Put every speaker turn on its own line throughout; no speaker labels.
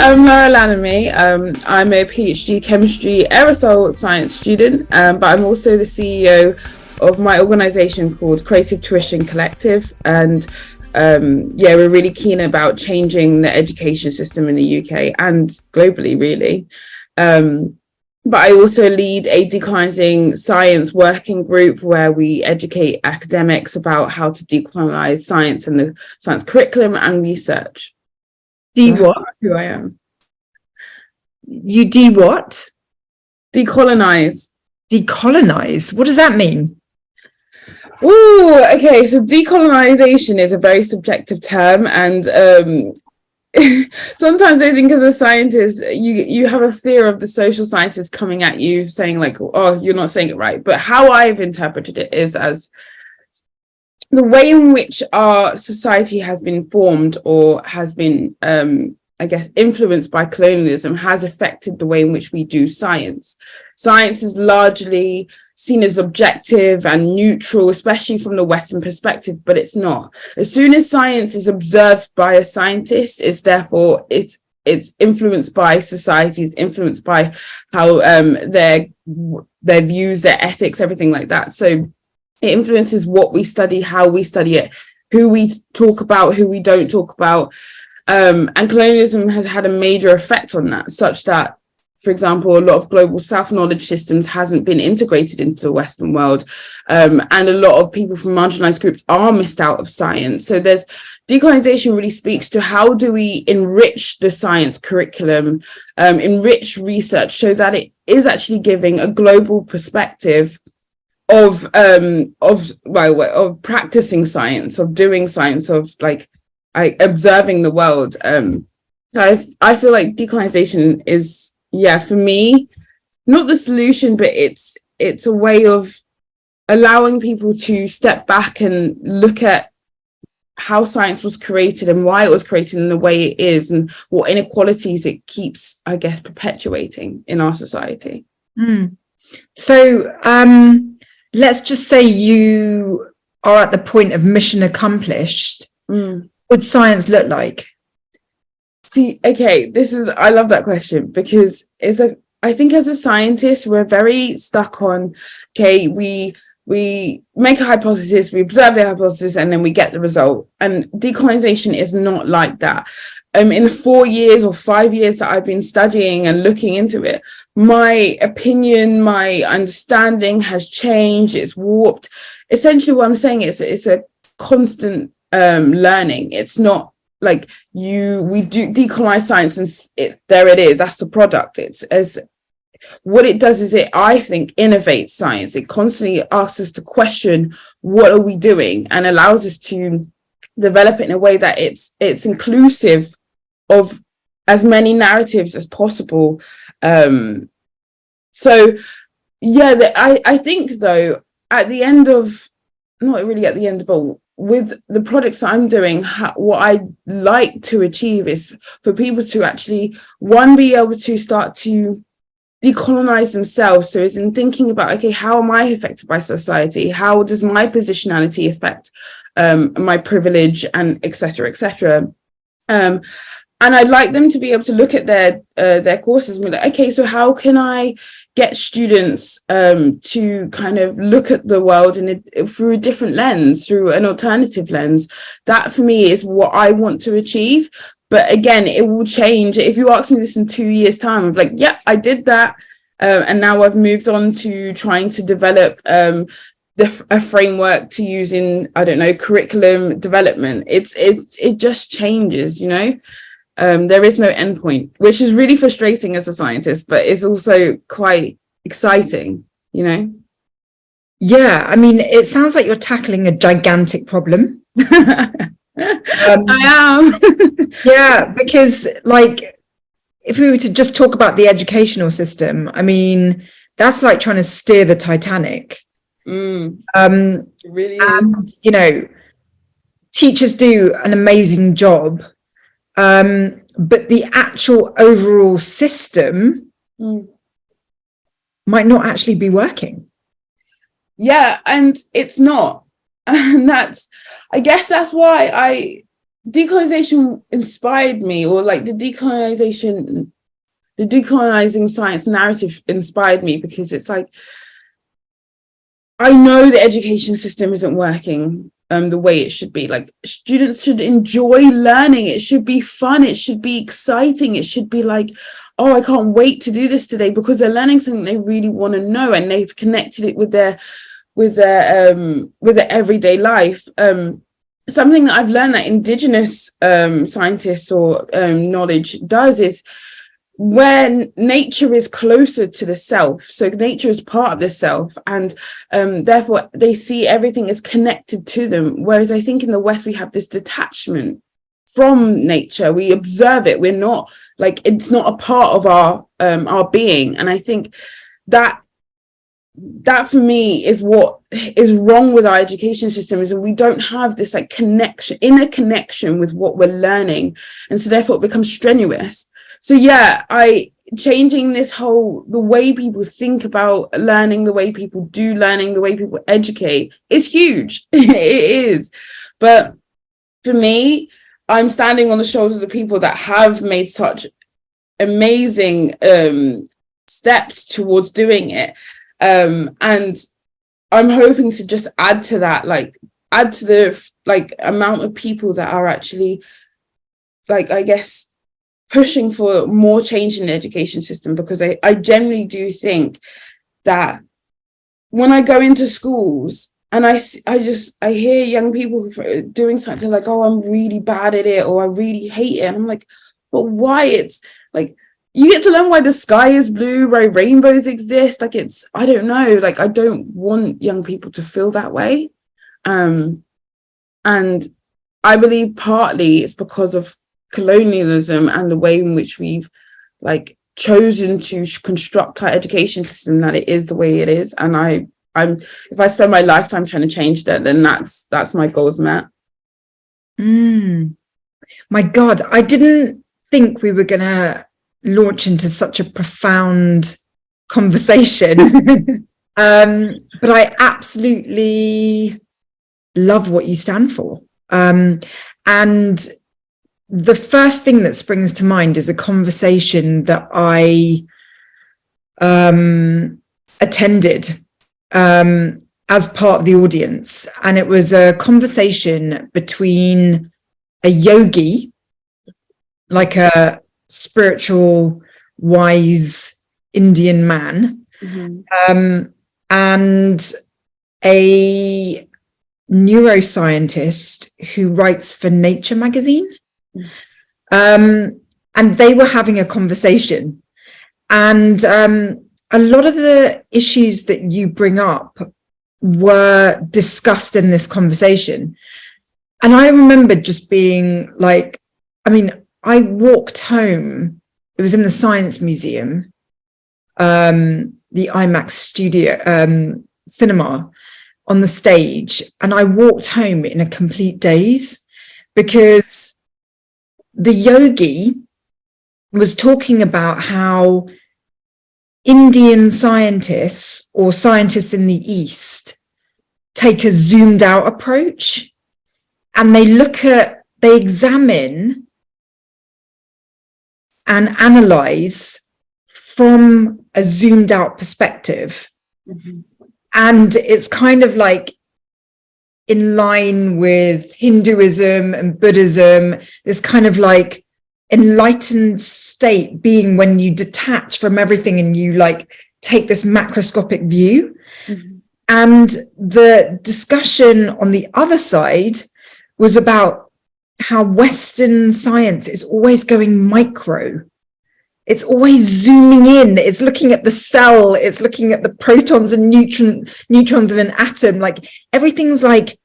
I'm Lara. I'm a PhD chemistry aerosol science student, but I'm also the CEO of my organisation called Creative Tuition Collective, and we're really keen about changing the education system in the UK and globally, really. But I also lead a decolonizing science working group where we educate academics about how to decolonize science and the science curriculum and research.
What?
Who I am.
You what?
Decolonize.
Decolonize? What does that mean?
Ooh, okay. So decolonization is a very subjective term, and sometimes I think as a scientist, you have a fear of the social scientists coming at you saying like, oh, you're not saying it right. But how I've interpreted it is as the way in which our society has been formed or has been, influenced by colonialism has affected the way in which we do science. Science is largely seen as objective and neutral, especially from the Western perspective, but it's not. As soon as science is observed by a scientist, it's influenced by society, it's influenced by how their views, their ethics, everything like that. So it influences what we study, how we study it, who we talk about, who we don't talk about. And colonialism has had a major effect on that, such that, for example, a lot of global South knowledge systems hasn't been integrated into the Western world. And a lot of people from marginalized groups are missed out of science. So decolonization really speaks to how do we enrich the science curriculum, enrich research so that it is actually giving a global perspective of practicing science, of doing science, of observing the world. So I feel like decolonization is, for me, not the solution, but it's a way of allowing people to step back and look at how science was created and why it was created in the way it is and what inequalities it keeps, I guess, perpetuating in our society.
So let's just say you are at the point of mission accomplished. What would science look like?
See, okay, I love that question because I think as a scientist, we're very stuck on, okay, we make a hypothesis, we observe the hypothesis, and then we get the result. And decolonization is not like that. In the 4 years or 5 years that I've been studying and looking into it, my opinion, my understanding has changed, it's warped. Essentially what I'm saying is it's a constant learning. It's not like we do decolonize science and there it is, that's the product. What it does is I think, innovates science. It constantly asks us to question what are we doing and allows us to develop it in a way that it's inclusive of as many narratives as possible. I think though, at the end of, not really at the end, but with the products that I'm doing, what I like to achieve is for people to actually, be able to start to decolonize themselves. So it's in thinking about, okay, how am I affected by society? How does my positionality affect my privilege, and et cetera, et cetera. And I'd like them to be able to look at their courses and be like, okay, so how can I get students to kind of look at the world through a different lens, through an alternative lens? That for me is what I want to achieve. But again, it will change. If you ask me this in 2 years' time, I'm like, yeah, I did that. And now I've moved on to trying to develop a framework to use in, I don't know, curriculum development. It just changes, you know? There is no endpoint, which is really frustrating as a scientist, but it's also quite exciting, you know?
Yeah, I mean, it sounds like you're tackling a gigantic problem.
I am.
Yeah, because if we were to just talk about the educational system, I mean, that's like trying to steer the Titanic.
It really
is. And, teachers do an amazing job. But the actual overall system might not actually be working.
Yeah, and it's not. And I guess that's why decolonization inspired me, or like the decolonizing science narrative inspired me, because it's like, I know the education system isn't working the way it should be. Like, students should enjoy learning. It should be fun. It should be exciting. It should be like, oh, I can't wait to do this today, because they're learning something they really want to know, and they've connected it with their everyday life. Something that I've learned that Indigenous scientists or knowledge does is, when nature is closer to the self, so nature is part of the self, and therefore they see everything as connected to them. Whereas I think in the West we have this detachment from nature. We observe it. We're not like, it's not a part of our being. And I think that for me is what is wrong with our education system, is that we don't have this like inner connection with what we're learning, and so therefore it becomes strenuous. So yeah, changing the way people think about learning, the way people do learning, the way people educate is huge. It is. But for me, I'm standing on the shoulders of the people that have made such amazing steps towards doing it. And I'm hoping to just add to the amount of people that are actually, like, I guess, pushing for more change in the education system, because I generally do think that when I go into schools and I hear young people doing something like, oh, I'm really bad at it, or I really hate it, and I'm like, but why? It's like, you get to learn why the sky is blue, why rainbows exist. Like, I don't know, like, I don't want young people to feel that way. And I believe partly it's because of colonialism and the way in which we've like chosen to construct our education system, that it is the way it is. And I'm if I spend my lifetime trying to change that, then that's my goals met.
My God, I didn't think we were gonna launch into such a profound conversation. But I absolutely love what you stand for. And the first thing that springs to mind is a conversation that I attended as part of the audience. And it was a conversation between a yogi, like a spiritual, wise Indian man, and a neuroscientist who writes for Nature magazine. And they were having a conversation, and a lot of the issues that you bring up were discussed in this conversation. And I remember just being like, I mean, I walked home, it was in the Science Museum, the IMAX studio cinema on the stage, and I walked home in a complete daze, because the yogi was talking about how Indian scientists, or scientists in the East, take a zoomed out approach, and they examine and analyze from a zoomed out perspective. And it's kind of like in line with Hinduism and Buddhism, this kind of like enlightened state being when you detach from everything and you like take this macroscopic view. And the discussion on the other side was about how Western science is always going micro. It's always zooming in. It's looking at the cell. It's looking at the protons and neutrons in an atom. Like everything's like,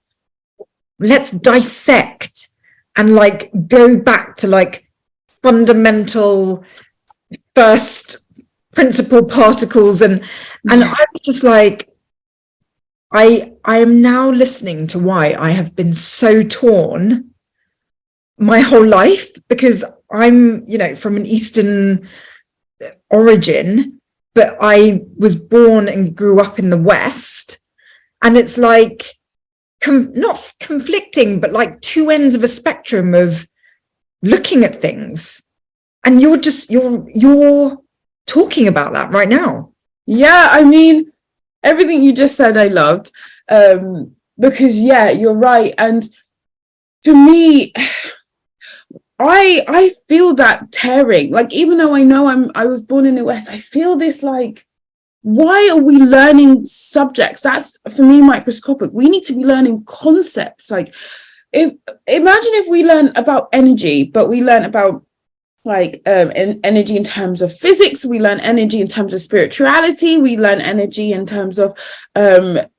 let's dissect and like go back to like fundamental first principle particles. And I was just like, I am now listening to why I have been so torn my whole life, because I'm, from an Eastern origin, but I was born and grew up in the West. And it's like, not conflicting, but like two ends of a spectrum of looking at things. And you're talking about that right now.
Yeah, I mean, everything you just said, I loved. Because yeah, you're right. And for me, I feel that tearing. Like, even though I know I was born in the West, I feel this like, why are we learning subjects? That's, for me, microscopic. We need to be learning concepts. Like, imagine if we learn about energy, but we learn about like energy in terms of physics, we learn energy in terms of spirituality, we learn energy in terms of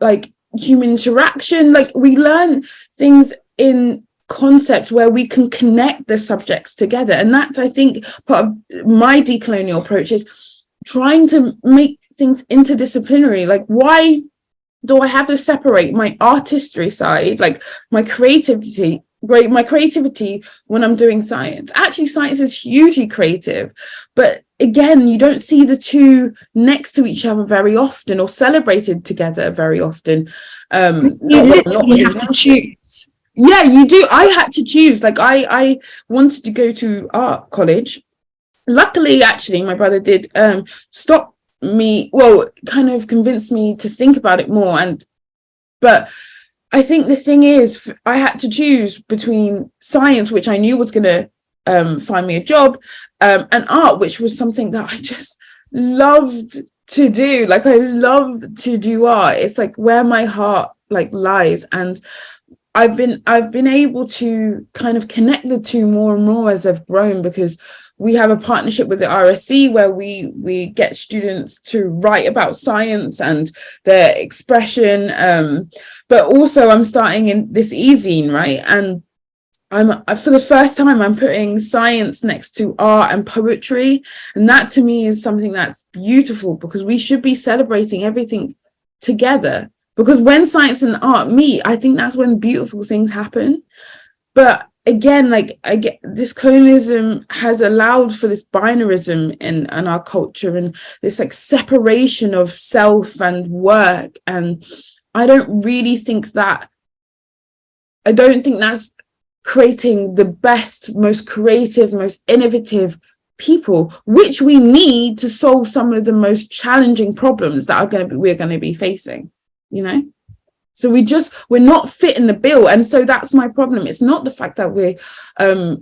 like human interaction. Like, we learn things in concepts where we can connect the subjects together. And that's, I think, part of my decolonial approach, is trying to make things interdisciplinary. Like, why do I have to separate my artistry side, like my creativity when I'm doing science? Actually, science is hugely creative, but again, you don't see the two next to each other very often, or celebrated together very often.
You literally have to choose.
Yeah, you do. I had to choose. Like, I wanted to go to art college. Luckily, actually, my brother did stop me, well, kind of convinced me to think about it more. But I think the thing is, I had to choose between science, which I knew was going to find me a job, and art, which was something that I just loved to do. Like, I love to do art. It's like where my heart like lies. And I've been able to kind of connect the two more and more as I've grown, because we have a partnership with the RSC where we get students to write about science and their expression. But also, I'm starting in this e-zine, right? And for the first time, I'm putting science next to art and poetry. And that, to me, is something that's beautiful, because we should be celebrating everything together. Because when science and art meet, I think that's when beautiful things happen. But again, like, I get this, colonialism has allowed for this binarism in our culture, and this like separation of self and work. And I don't think that's creating the best, most creative, most innovative people, which we need to solve some of the most challenging problems that we're going to be facing, you know? So we're not fitting the bill. And so that's my problem. It's not the fact that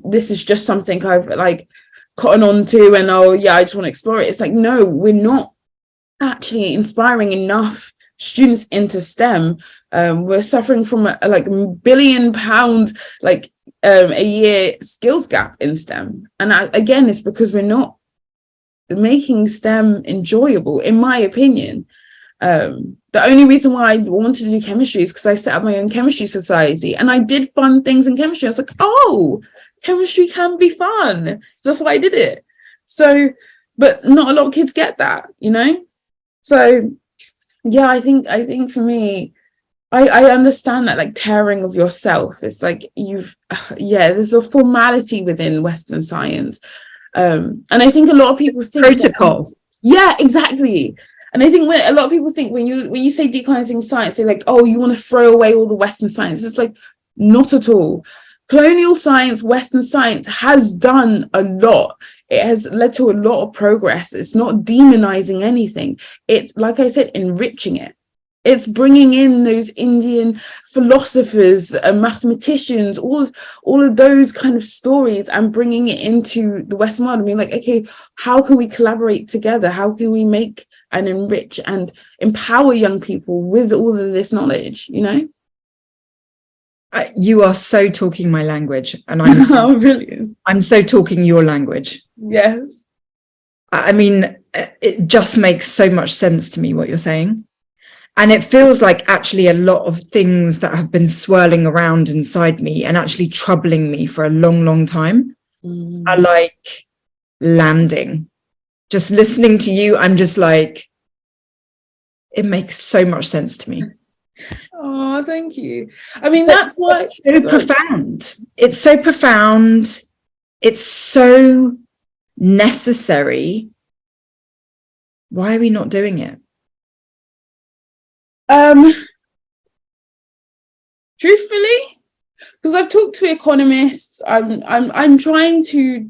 this is just something I've like cotton on to and, oh yeah, I just want to explore it. It's like, no, we're not actually inspiring enough students into STEM. We're suffering from a like £1 billion like a year skills gap in STEM. And again, it's because we're not making STEM enjoyable, in my opinion. The only reason why I wanted to do chemistry is because I set up my own chemistry society, and I did fun things in chemistry. I was like, oh, chemistry can be fun. So that's why I did it. So, but not a lot of kids get that, you know? So yeah, I think for me, I understand that like tearing of yourself. It's like there's a formality within Western science. And I think a lot of people think
protocol.
Yeah, exactly. And I think a lot of people think when you say decolonizing science, they're like, oh, you want to throw away all the Western science. It's like, not at all. Colonial science, Western science has done a lot. It has led to a lot of progress. It's not demonizing anything. It's, like I said, enriching it. It's bringing in those Indian philosophers and mathematicians, all of those kind of stories, and bringing it into the Western world. I mean, like, okay, how can we collaborate together? How can we make and enrich and empower young people with all of this knowledge, you know?
You are so talking my language, and I'm so,
brilliant.
I'm so talking your language.
Yes.
I mean, it just makes so much sense to me what you're saying. And it feels like actually a lot of things that have been swirling around inside me and actually troubling me for a long, long time are like landing. Just listening to you, I'm just like, it makes so much sense to me.
Oh, thank you. I mean, that's why
it's so profound. It's so profound. It's so necessary. Why are we not doing it?
Truthfully, because I've talked to economists, I'm trying to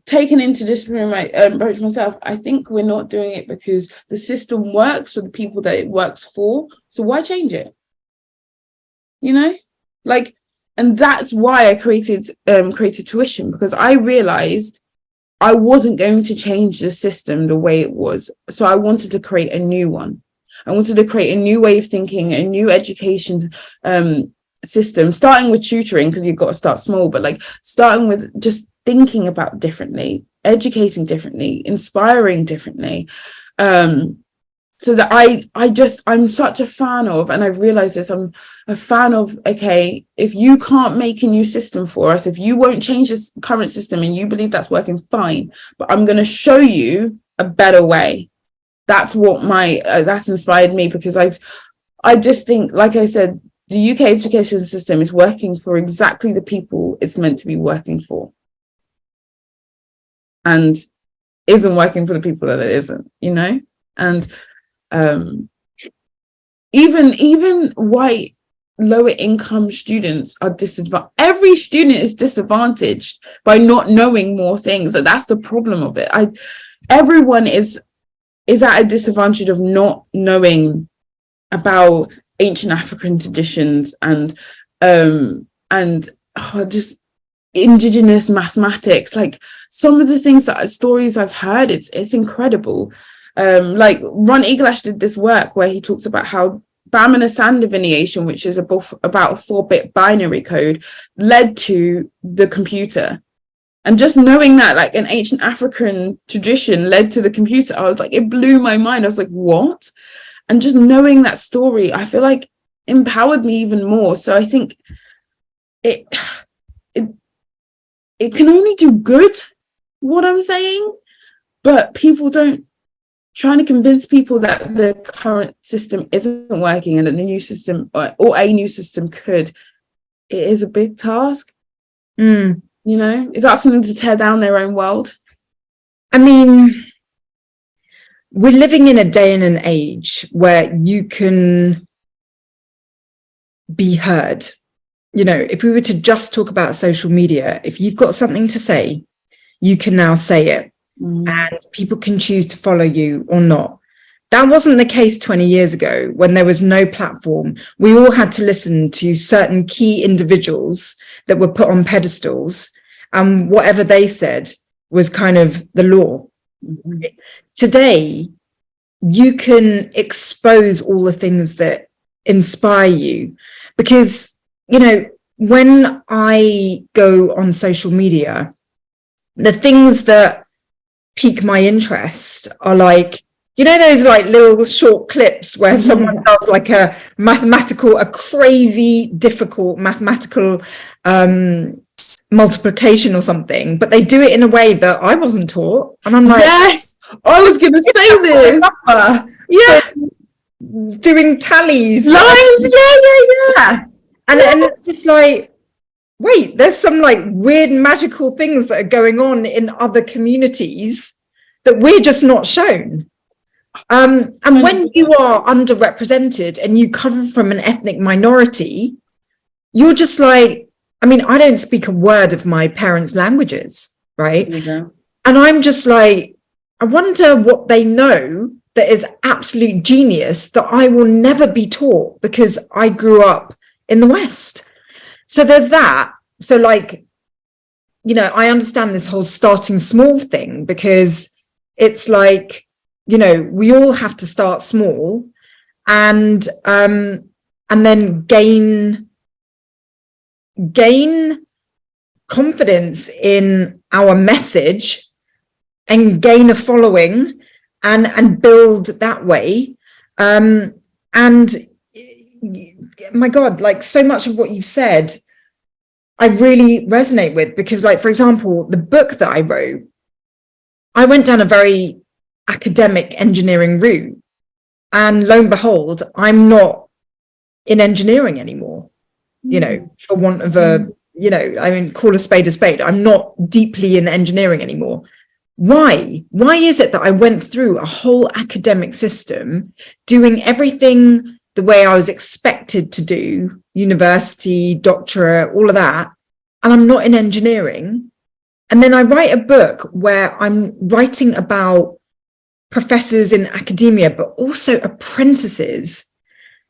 take an interdisciplinary approach myself. I think we're not doing it because the system works for the people that it works for. So why change it? You know, like, and that's why I created tuition, because I realized I wasn't going to change the system the way it was. So I wanted to create a new one. I wanted to create a new way of thinking, a new education system, starting with tutoring, because you've got to start small, but like starting with just thinking about differently, educating differently, inspiring differently. So that I'm such a fan of, and I've realized this, I'm a fan of, okay, if you can't make a new system for us, if you won't change this current system and you believe that's working, fine, but I'm going to show you a better way. That's what that's inspired me, because I just think, like I said, the UK education system is working for exactly the people it's meant to be working for, and isn't working for the people that it isn't, you know? And even white lower income students are disadvantaged. Every student is disadvantaged by not knowing more things, and that's the problem of it. Everyone is at a disadvantage of not knowing about ancient African traditions and just indigenous mathematics. Like, some of the stories I've heard, it's incredible. Like Ron Eglash did this work where he talks about how Bamana delineation, which is about a 4-bit binary code, led to the computer. And just knowing that, like, an ancient African tradition led to the computer, I was like, it blew my mind. I was like, what? And just knowing that story, I feel like empowered me even more. So I think it can only do good, what I'm saying, but people don't. Trying to convince people that the current system isn't working and that the new system or a new system could, it is a big task. You know, it's asking them to tear down their own world.
I mean, we're living in a day and an age where you can be heard. You know, if we were to just talk about social media, if you've got something to say, you can now say it. And people can choose to follow you or not. That wasn't the case 20 years ago when there was no platform. We all had to listen to certain key individuals that were put on pedestals, and whatever they said was kind of the law. Today, you can expose all the things that inspire you, because, you know, when I go on social media, the things that pique my interest are, like, you know, those like little short clips where someone does like a crazy difficult mathematical multiplication or something, but they do it in a way that I wasn't taught, and I'm like, yes,
I was gonna say this.
Doing tallies,
lines, yeah.
And it's just like, wait, there's some like weird magical things that are going on in other communities that we're just not shown. And when you are underrepresented and you come from an ethnic minority, you're just like, I mean, I don't speak a word of my parents' languages, right? And I'm just like, I wonder what they know that is absolute genius that I will never be taught because I grew up in the West. So there's that. So, like, you know, I understand this whole starting small thing, because it's like, you know, we all have to start small and then gain confidence in our message and gain a following and build that way. And my God, like, so much of what you've said, I really resonate with, because, like, for example, the book that I wrote, I went down a very academic engineering route, and lo and behold, I'm not in engineering anymore, you know, for want of a, you know, I mean, call a spade a spade. I'm not deeply in engineering anymore. Why is it that I went through a whole academic system doing everything the way I was expected to do, university, doctorate, all of that, and I'm not in engineering. And then I write a book where I'm writing about professors in academia, but also apprentices,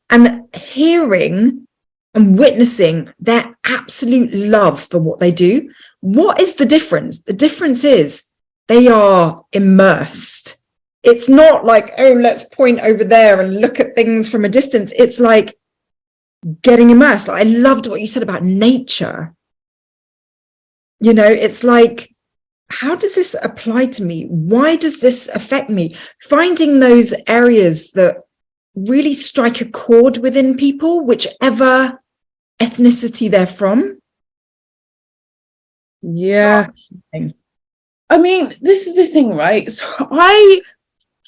and hearing and witnessing their absolute love for what they do. What is the difference? The difference is they are immersed. It's not like, oh, let's point over there and look at things from a distance. It's like getting immersed. I loved what you said about nature. You know, it's like, how does this apply to me? Why does this affect me? Finding those areas that really strike a chord within people, whichever ethnicity they're from.
Yeah. I mean, this is the thing, right? So I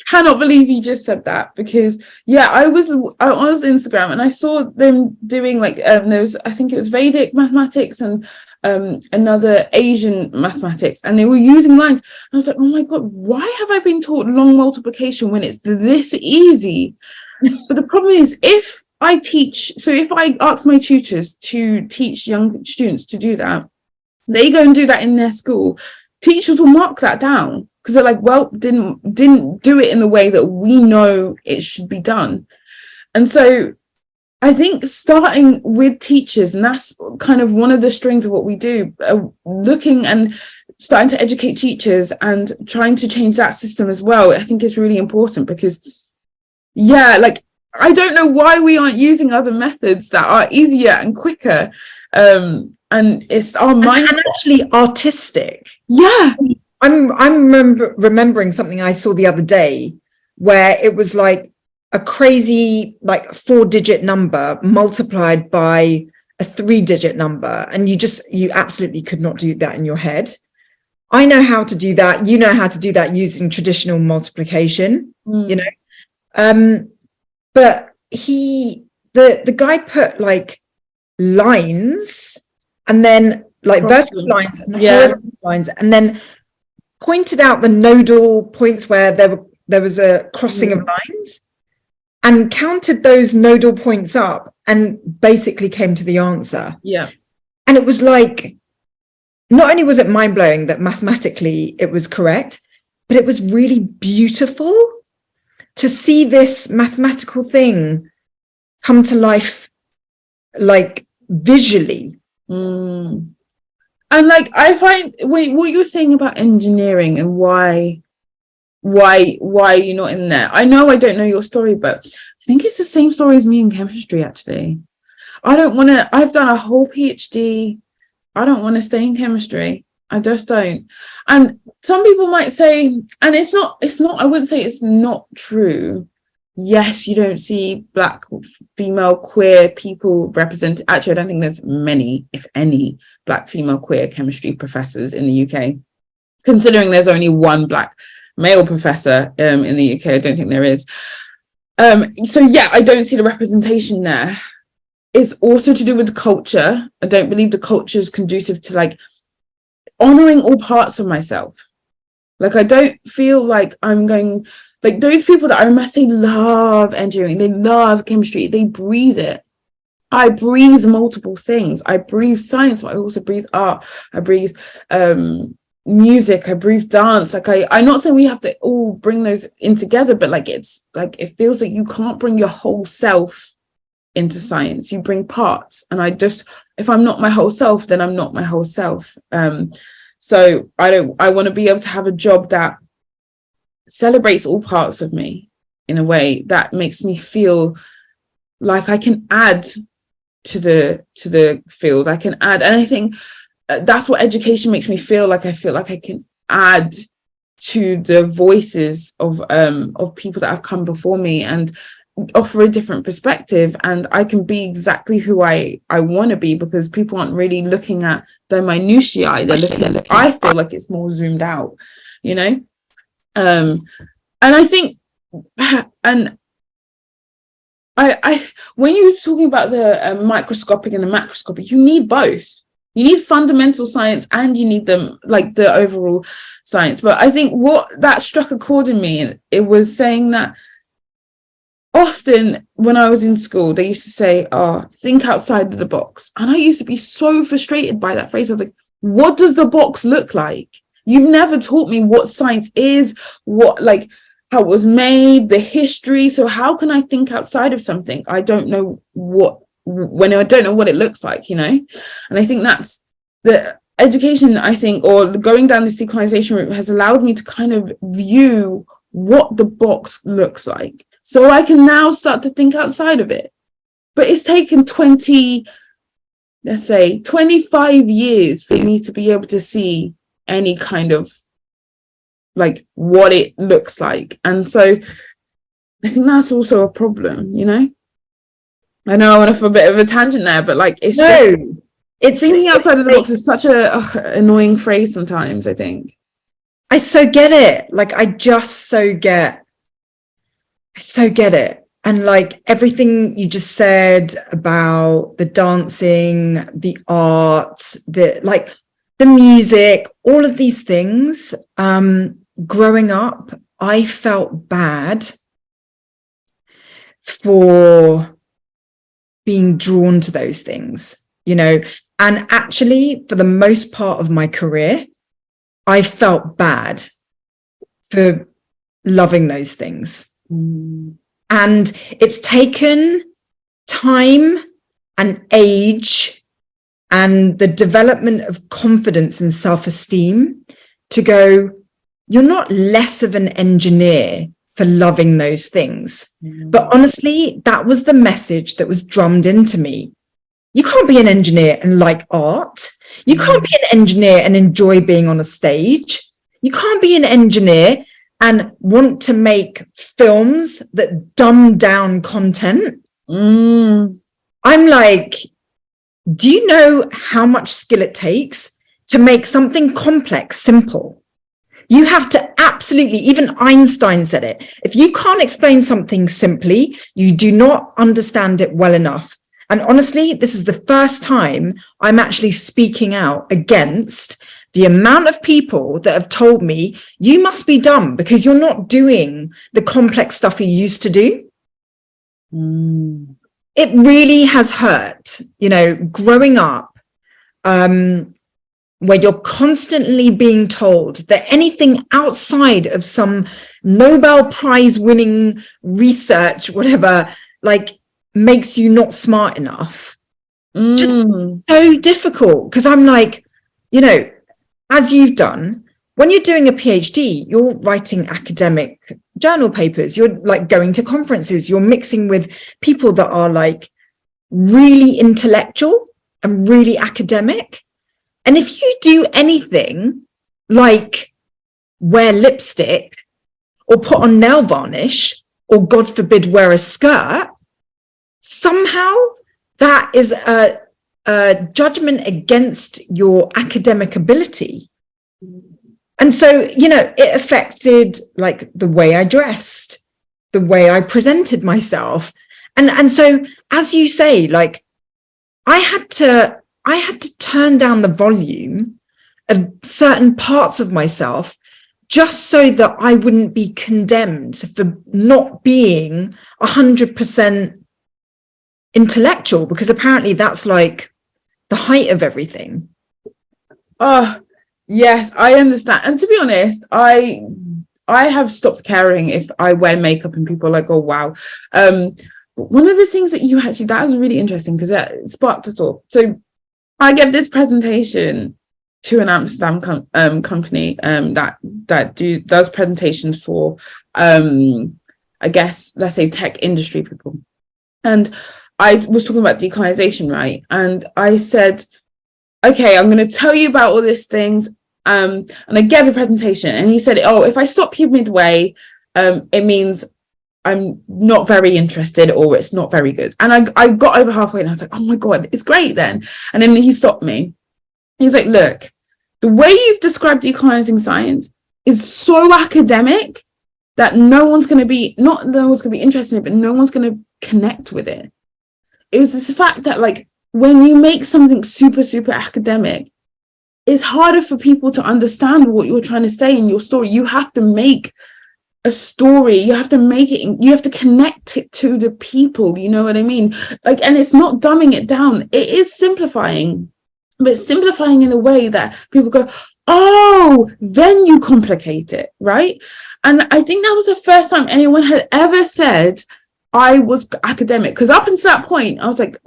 cannot believe you just said that, because I was on Instagram and I saw them doing like there was, I think it was Vedic mathematics and another Asian mathematics, and they were using lines. I was like, oh my god, why have I been taught long multiplication when it's this easy? But the problem is, if I ask my tutors to teach young students to do that, they go and do that in their school, teachers will mark that down because they're like, well, didn't do it in the way that we know it should be done. And so I think starting with teachers, and that's kind of one of the strings of what we do, looking and starting to educate teachers and trying to change that system as well, I think is really important, because like, I don't know why we aren't using other methods that are easier and quicker. And it's our mind,
and actually artistic.
Yeah.
I'm remembering something I saw the other day where it was like a crazy, like 4-digit number multiplied by a 3-digit number. And you absolutely could not do that in your head. I know how to do that. You know how to do that using traditional multiplication, you know? But the guy put like lines, and then like vertical lines and horizontal lines, and then pointed out the nodal points where there was a crossing of lines, and counted those nodal points up and basically came to the answer.
Yeah.
And it was like, not only was it mind-blowing that mathematically it was correct, but it was really beautiful to see this mathematical thing come to life, like visually.
And like, I find what you were saying about engineering and why you're not in there. I know I don't know your story, but I think it's the same story as me in chemistry, actually. I've done a whole PhD. I don't want to stay in chemistry. I just don't. And some people might say, and it's not, I wouldn't say it's not true. Yes, you don't see Black, female, queer people represented. Actually, I don't think there's many, if any, Black, female, queer chemistry professors in the UK. Considering there's only one Black male professor in the UK, I don't think there is. So yeah, I don't see the representation there. It's also to do with the culture. I don't believe the culture is conducive to like honoring all parts of myself. Like, I don't feel like I'm going, like those people that I must say love engineering, they love chemistry, they breathe it. I breathe multiple things. I breathe science, but I also breathe art. I breathe music, I breathe dance. Like, I'm not saying we have to all bring those in together, but like, it's like, it feels like you can't bring your whole self into science. You bring parts, and if I'm not my whole self, then I'm not my whole self. So I want to be able to have a job that celebrates all parts of me in a way that makes me feel like I can add to the field. I can add, and I think that's what education makes me feel like. I feel like I can add to the voices of people that have come before me and offer a different perspective, and I can be exactly who I want to be, because people aren't really looking at the minutiae. They're looking, I feel like it's more zoomed out, you know. And I think, and I when you're talking about the microscopic and the macroscopic, you need both. You need fundamental science and you need them, like the overall science. But I think what that struck a chord in me, it was saying that often when I was in school, they used to say, oh, think outside of the box. And I used to be so frustrated by that phrase. I was like, what does the box look like? You've never taught me what science is, what, like, how it was made, the history. So how can I think outside of something I don't know when I don't know what it looks like, you know? And I think that's the education, I think, or going down this decolonization route has allowed me to kind of view what the box looks like. So I can now start to think outside of it. But it's taken 25 years for me to be able to see any kind of like what it looks like. And so I think that's also a problem, you know? I know I went off a bit of a tangent there, but like it's thinking outside of the box is such a annoying phrase sometimes, I think.
I so get it. Like I so get it. And like everything you just said about the dancing, the art, the music, all of these things, growing up, I felt bad for being drawn to those things, you know, and actually for the most part of my career, I felt bad for loving those things. And it's taken time and age and the development of confidence and self-esteem to go, you're not less of an engineer for loving those things. But honestly, that was the message that was drummed into me. You can't be an engineer and like art. You can't be an engineer and enjoy being on a stage. You can't be an engineer and want to make films that dumb down content. I'm like, do you know how much skill it takes to make something complex simple? You have to absolutely, even Einstein said it. If you can't explain something simply, you do not understand it well enough. And honestly, this is the first time I'm actually speaking out against the amount of people that have told me, you must be dumb because you're not doing the complex stuff you used to do. It really has hurt, you know, growing up, where you're constantly being told that anything outside of some Nobel Prize winning research, whatever, like makes you not smart enough. Just so difficult. Because I'm like, you know, as you've done, when you're doing a PhD, you're writing academic journal papers, you're like going to conferences, you're mixing with people that are like really intellectual and really academic. And if you do anything like wear lipstick or put on nail varnish, or God forbid, wear a skirt, somehow that is a judgment against your academic ability. And so, you know, it affected like the way I dressed, the way I presented myself. And so, as you say, like I had to turn down the volume of certain parts of myself just so that I wouldn't be condemned for not being 100% intellectual, because apparently that's like the height of everything.
Oh, yes, I understand. And to be honest, I have stopped caring if I wear makeup and people are like, oh, wow. One of the things that that was really interesting because that sparked a thought. So I gave this presentation to an Amsterdam company that does presentations for, I guess, let's say tech industry people. And I was talking about decolonization, right? And I said, okay, I'm going to tell you about all these things. And I gave a presentation and he said, oh, if I stop you midway, it means I'm not very interested or it's not very good. And I got over halfway and I was like, oh my God, it's great then. And then he stopped me. He's like, look, the way you've described decolonizing science is so academic that no one's going to be interested in it, but no one's going to connect with it. It was this fact that like when you make something super, super academic, it's harder for people to understand what you're trying to say in your story. You have to make a story, you have to make it, you have to connect it to the people, you know what I mean? Like, and it's not dumbing it down, it is simplifying, but simplifying in a way that people go, oh, then you complicate it, right? And I think that was the first time anyone had ever said I was academic, because up until that point I was like,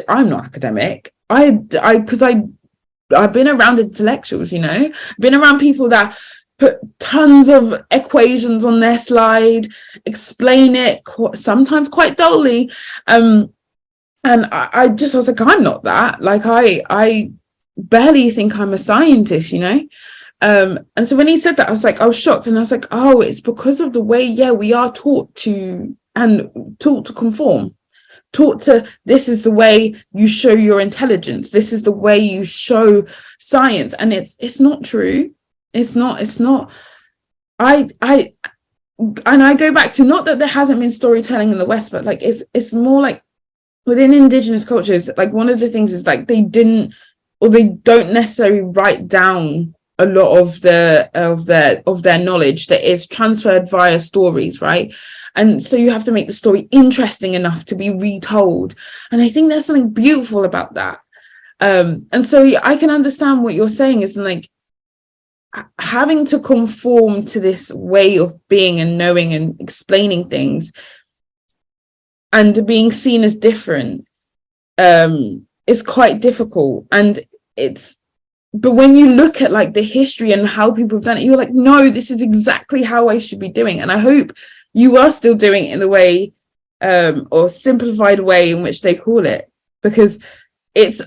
I'm not academic. Because I've been around intellectuals, you know, been around people that put tons of equations on their slide, explain it sometimes quite dully, and I was like, I'm not that. Like, I barely think I'm a scientist, you know. And so when he said that, I was shocked, and I was like, oh, it's because of the way, we are taught to conform, taught to, this is the way you show your intelligence, this is the way you show science, and it's not true. It's not. I go back to, not that there hasn't been storytelling in the West, but like it's more like within indigenous cultures, like one of the things is like they don't necessarily write down a lot of their knowledge that is transferred via stories, right? And so you have to make the story interesting enough to be retold, and I think there's something beautiful about that. And so I can understand what you're saying is like having to conform to this way of being and knowing and explaining things and being seen as different is quite difficult. And but when you look at like the history and how people have done it, you're like, no, this is exactly how I should be doing. And I hope you are still doing it in the way or simplified way in which they call it, because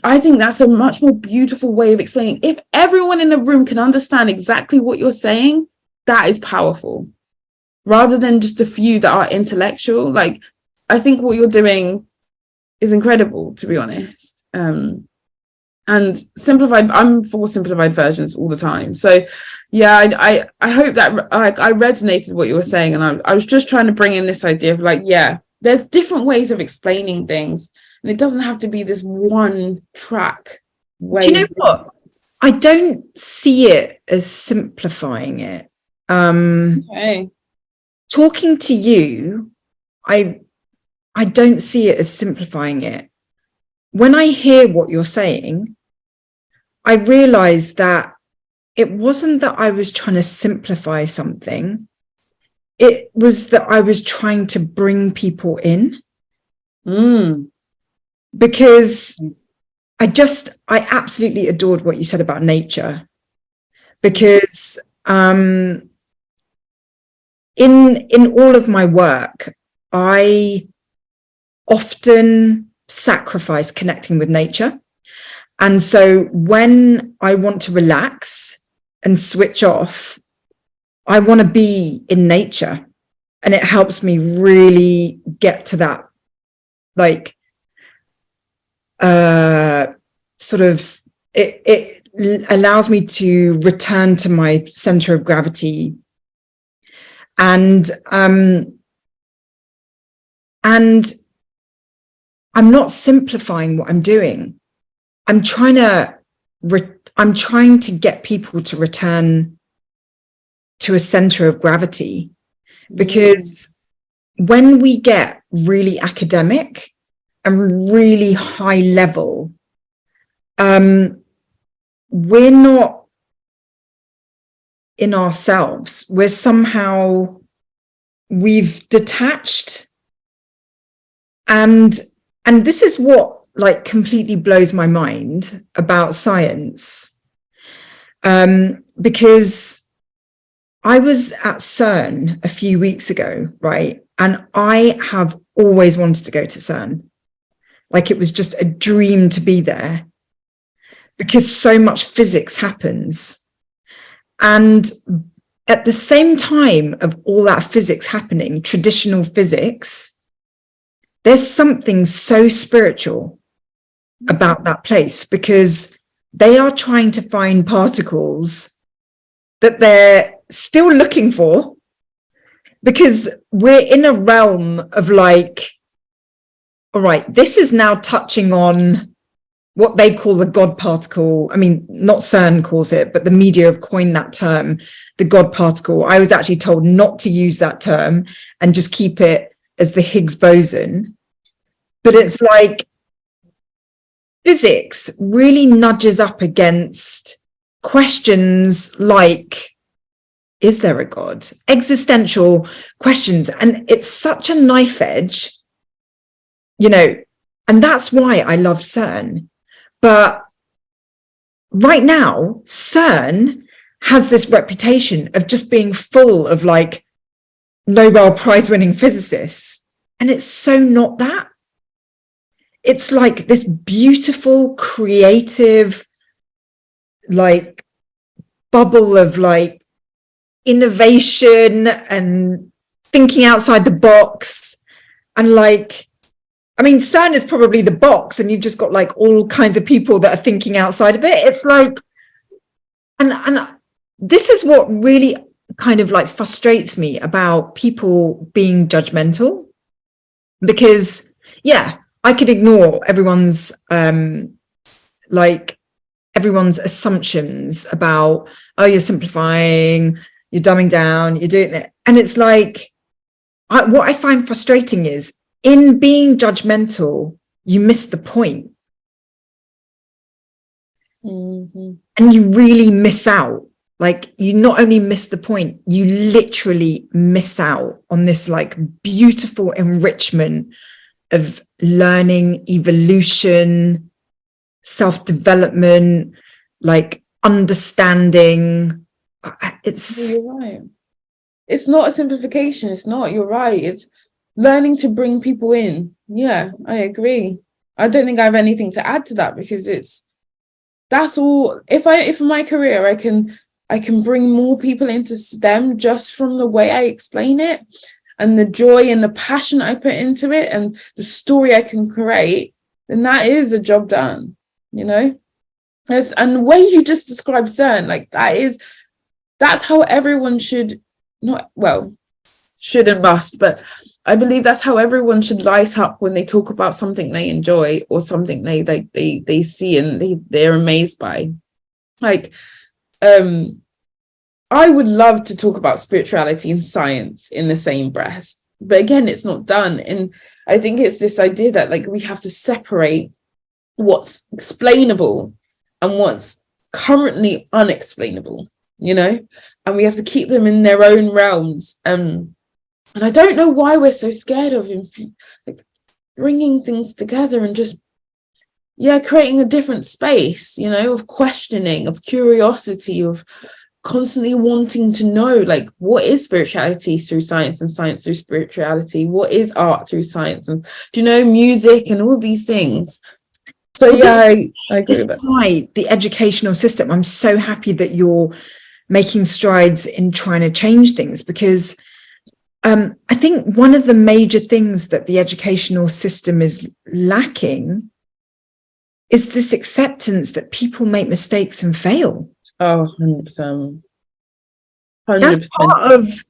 I think that's a much more beautiful way of explaining. If everyone in the room can understand exactly what you're saying, that is powerful, rather than just a few that are intellectual. Like, I think what you're doing is incredible, to be honest. And simplified, I'm for simplified versions all the time. So I hope that I resonated with what you were saying. And I was just trying to bring in this idea of like, there's different ways of explaining things. And it doesn't have to be this one track way.
Do you know what? I don't see it as simplifying it.
Okay.
Talking to you, I don't see it as simplifying it. When I hear what you're saying, I realize that it wasn't that I was trying to simplify something. It was that I was trying to bring people in. Because I absolutely adored what you said about nature, because in all of my work, I often sacrifice connecting with nature. And so when I want to relax and switch off, I want to be in nature, and it helps me really get to that, like, sort of, it allows me to return to my center of gravity. And I'm not simplifying what I'm doing. I'm trying to get people to return to a center of gravity, because when we get really academic and really high level, we're not in ourselves. We've detached. And this is what like completely blows my mind about science. Because I was at CERN a few weeks ago, right? And I have always wanted to go to CERN. Like, it was just a dream to be there, because so much physics happens. And at the same time of all that physics happening, traditional physics, there's something so spiritual about that place, because they are trying to find particles that they're still looking for, because we're in a realm of like, all right, this is now touching on what they call the God particle. I mean, not CERN calls it, but the media have coined that term, the God particle. I was actually told not to use that term and just keep it as the Higgs boson. But it's like physics really nudges up against questions like, is there a God? Existential questions. And it's such a knife edge, you know, and that's why I love CERN. But right now, CERN has this reputation of just being full of like Nobel Prize winning physicists. And it's so not that. It's like this beautiful, creative, like bubble of like innovation and thinking outside the box. And like, I mean, CERN is probably the box, and you've just got like all kinds of people that are thinking outside of it. It's like, and this is what really kind of like frustrates me about people being judgmental, because yeah, I could ignore everyone's everyone's assumptions about, oh, you're simplifying, you're dumbing down, you're doing it. And it's like, what I find frustrating is in being judgmental, you miss the point.
Mm-hmm.
And you really miss out. Like, you not only miss the point, you literally miss out on this like beautiful enrichment of learning, evolution, self-development, like understanding.
You're right. It's not a simplification. It's not. You're right. It's learning to bring people in. Yeah, I agree. I don't think I have anything to add to that, because that's all. If in my career I can bring more people into STEM just from the way I explain it, and the joy and the passion I put into it, and the story I can create, then that is a job done, you know? And the way you just described CERN, like that's how everyone should, should and must, but I believe that's how everyone should light up when they talk about something they enjoy or something they see and they're amazed by. Like, I would love to talk about spirituality and science in the same breath, but again, it's not done. And I think it's this idea that like we have to separate what's explainable and what's currently unexplainable, you know, and we have to keep them in their own realms. And I don't know why we're so scared of like bringing things together and just, creating a different space, you know, of questioning, of curiosity, of constantly wanting to know, like, what is spirituality through science and science through spirituality? What is art through science? And, do you know, music and all these things. So, I agree with that.
That's why the educational system, I'm so happy that you're making strides in trying to change things, because I think one of the major things that the educational system is lacking is this acceptance that people make mistakes and fail.
Oh, 100%. 100%.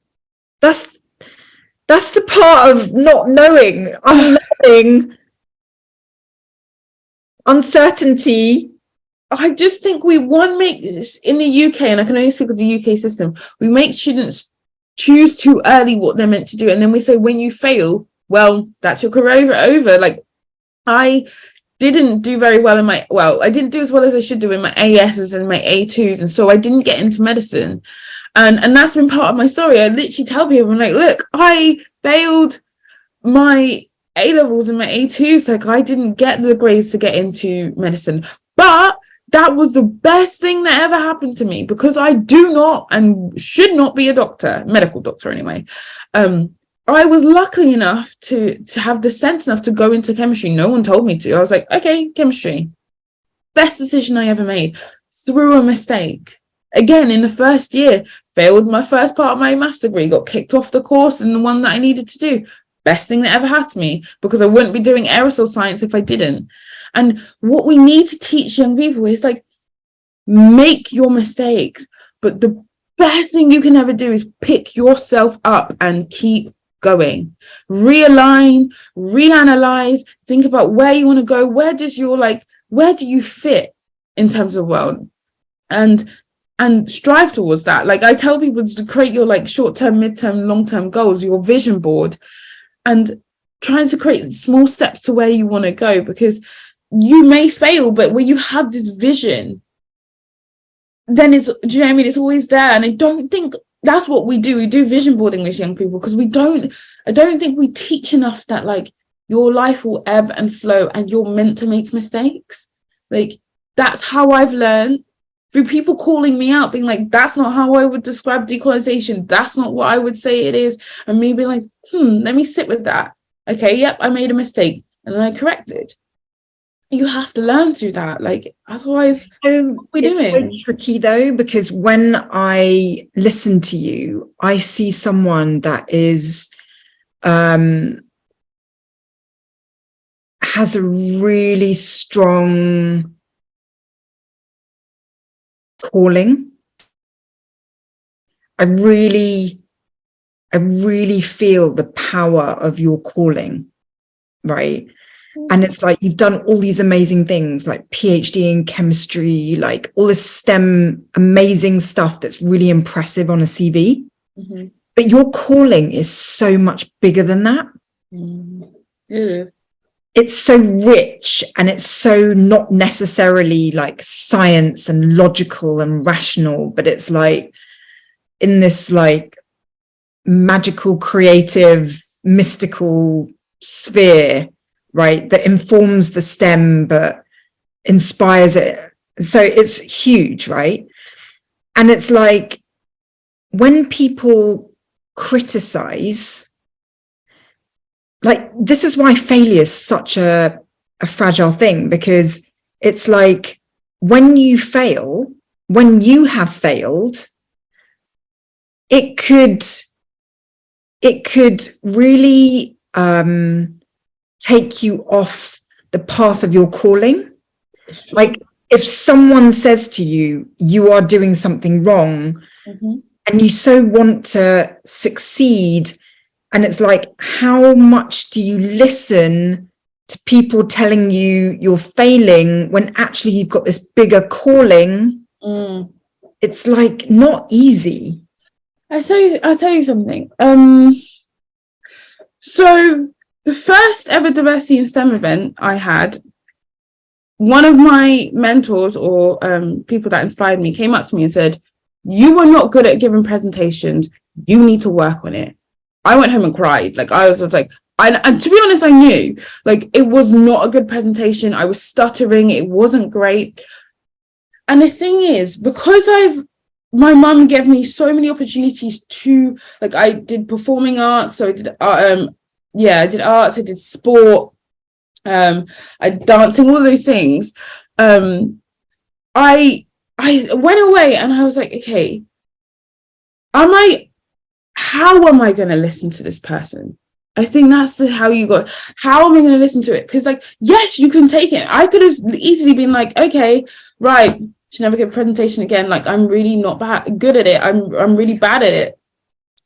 That's the part of not knowing, unknowing, uncertainty.
I just think in the UK, and I can only speak of the UK system, we make students choose too early what they're meant to do, and then we say, when you fail, well, that's your career over. Like, I didn't do very well I didn't do as well as I should do in my ASs and my A2s, and so I didn't get into medicine, and that's been part of my story. I literally tell people, I'm like, look, I failed my A-levels and my A2s, like I didn't get the grades to get into medicine, but that was the best thing that ever happened to me, because I do not and should not be a doctor, medical doctor anyway. I was lucky enough to have the sense enough to go into chemistry. No one told me to. I was like, okay, chemistry. Best decision I ever made through a mistake. Again, in the first year, failed my first part of my maths degree, got kicked off the course and the one that I needed to do. Best thing that ever happened to me, because I wouldn't be doing aerosol science if I didn't. And what we need to teach young people is like, make your mistakes, but the best thing you can ever do is pick yourself up and keep going. Realign, reanalyze, think about where you want to go. Where does your like where do you fit in terms of world, and strive towards that. Like I tell people to create your like short-term, mid-term, long-term goals, your vision board, and trying to create small steps to where you want to go, because you may fail, but when you have this vision, then it's, do you know what I mean? It's always there. And I don't think that's what we do. We do vision boarding with young people because I don't think we teach enough that like your life will ebb and flow and you're meant to make mistakes. Like that's how I've learned, through people calling me out, being like, that's not how I would describe decolonization. That's not what I would say it is. And me being like, let me sit with that. Okay, yep, I made a mistake. And then I corrected. You have to learn through that. Like, otherwise, what are we doing?
It's so tricky though, because when I listen to you, I see someone that is, has a really strong calling. I really feel the power of your calling, right? And it's like you've done all these amazing things, like PhD in chemistry, like all this STEM amazing stuff that's really impressive on a CV.
Mm-hmm.
But your calling is so much bigger than that.
Mm-hmm. It is.
It's so rich, and it's so not necessarily like science and logical and rational, but it's like in this like magical, creative, mystical sphere, right, that informs the STEM but inspires it. So it's huge, right? And it's like when people criticize, like this is why failure is such a fragile thing, because it's like when you fail, when you have failed, it could really take you off the path of your calling. Like if someone says to you, you are doing something wrong,
mm-hmm.
and you so want to succeed, and it's like, how much do you listen to people telling you you're failing when actually you've got this bigger calling? It's like not easy.
I'll tell you something. So the first ever diversity in STEM event I had, one of my mentors or people that inspired me came up to me and said, you were not good at giving presentations. You need to work on it. I went home and cried. Like I was just like, and to be honest, I knew like it was not a good presentation. I was stuttering. It wasn't great. And the thing is, because my mum gave me so many opportunities to, like, I did performing arts, so I did I did arts, I did sport, I did dancing, all those things. I went away and I was like, okay, how am I going to listen to this person? I think that's how am I going to listen to it? Because like, yes, you can take it. I could have easily been like, okay, right, should never give a presentation again. Like, I'm really not good at it. I'm really bad at it.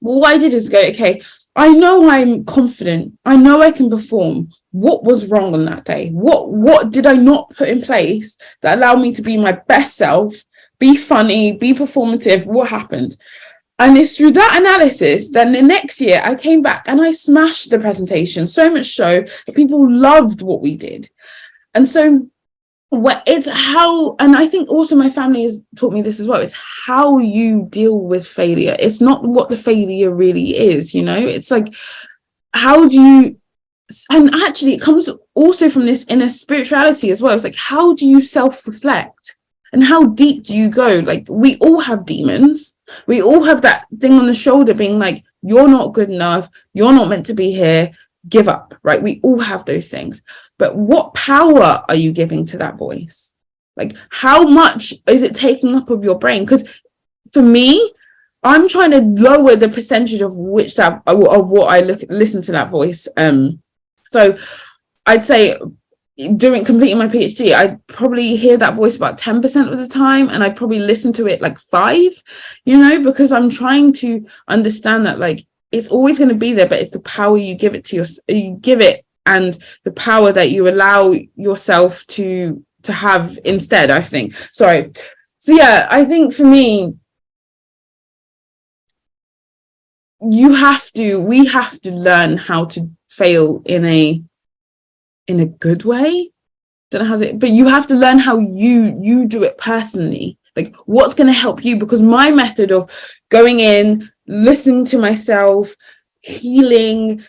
Well, what I did is go, okay, I know I'm confident. I know I can perform. What was wrong on that day? What did I not put in place that allowed me to be my best self, be funny, be performative? What happened? And it's through that analysis, then the next year I came back and I smashed the presentation, so much so that people loved what we did. And so it's how, and I think also my family has taught me this as well, it's how you deal with failure. It's not what the failure really is, you know? It's like, how do you, and actually it comes also from this inner spirituality as well. It's like, how do you self-reflect? And how deep do you go? Like, we all have demons. We all have that thing on the shoulder being like, you're not good enough. You're not meant to be here. Give up, right? We all have those things. But what power are you giving to that voice? Like, how much is it taking up of your brain? Because for me, I'm trying to lower the percentage of what I listen to that voice. So I'd say completing my PhD, I'd probably hear that voice about 10% of the time, and I'd probably listen to it like 5%, you know, because I'm trying to understand that like it's always going to be there, but it's the power you give it and the power that you allow yourself to to have instead, I think. Sorry. So yeah, I think for me, we have to learn how to fail in a good way. Don't know how to, but you have to learn how you do it personally. Like, what's going to help you? Because my method of going in, listening to myself, healing,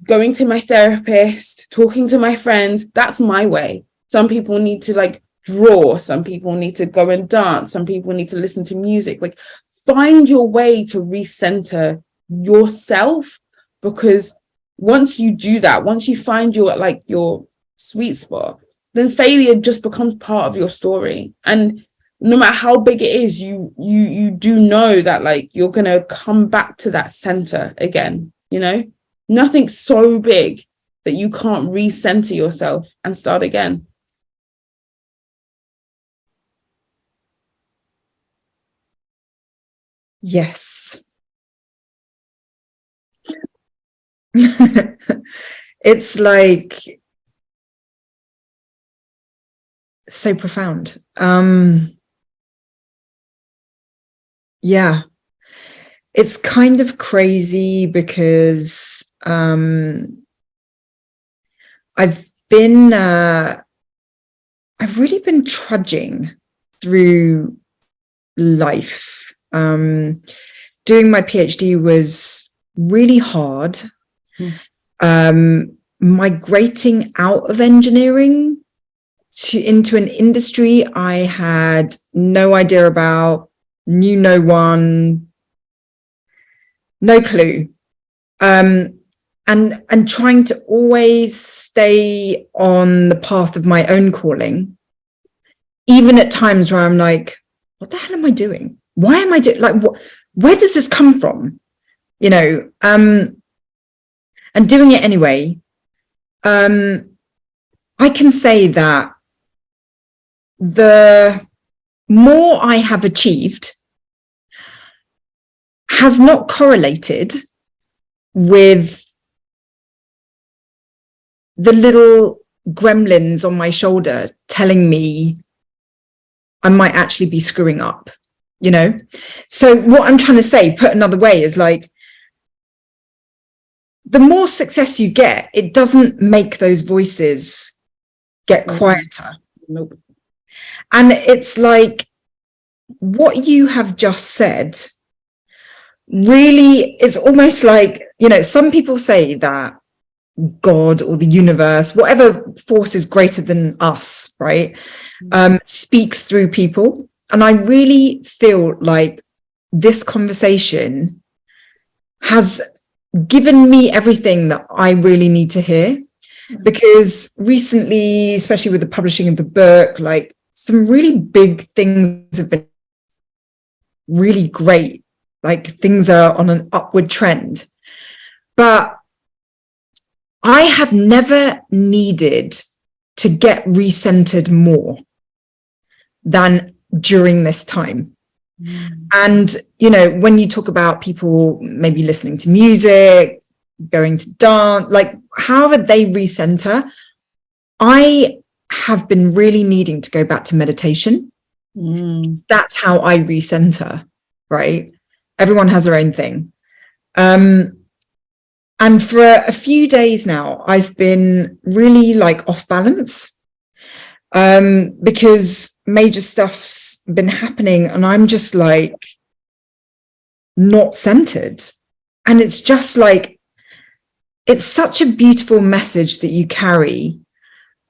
going to my therapist, talking to my friends, that's my way. Some people need to like draw, some people need to go and dance, some people need to listen to music. Like, find your way to recenter yourself, because once you do that, once you find your sweet spot, then failure just becomes part of your story. And no matter how big it is, you do know that like you're gonna come back to that center again. Nothing's so big that you can't recenter yourself and start again.
Yes. It's like so profound. Yeah, it's kind of crazy because I've really been trudging through life. Doing my PhD was really hard. Migrating out of engineering into an industry I had no idea about, knew no one, no clue. And trying to always stay on the path of my own calling, even at times where I'm like, what the hell am I doing? Why am I doing, like, where does this come from? And doing it anyway. I can say that the more I have achieved has not correlated with the little gremlins on my shoulder telling me I might actually be screwing up, So what I'm trying to say, put another way, is like, the more success you get, it doesn't make those voices get quieter.
Nope.
And it's like, what you have just said really is almost like, some people say that God or the universe, whatever force is greater than us, right, speak through people. And I really feel like this conversation has given me everything that I really need to hear, because recently, especially with the publishing of the book, like, some really big things have been really great. Like, things are on an upward trend, but I have never needed to get recentered more than during this time. And, when you talk about people maybe listening to music, going to dance, like, however they recenter, I have been really needing to go back to meditation. That's how I recenter, right? Everyone has their own thing. And for a few days now, I've been really like off balance, because major stuff's been happening and I'm just like not centered. And it's just like, it's such a beautiful message that you carry,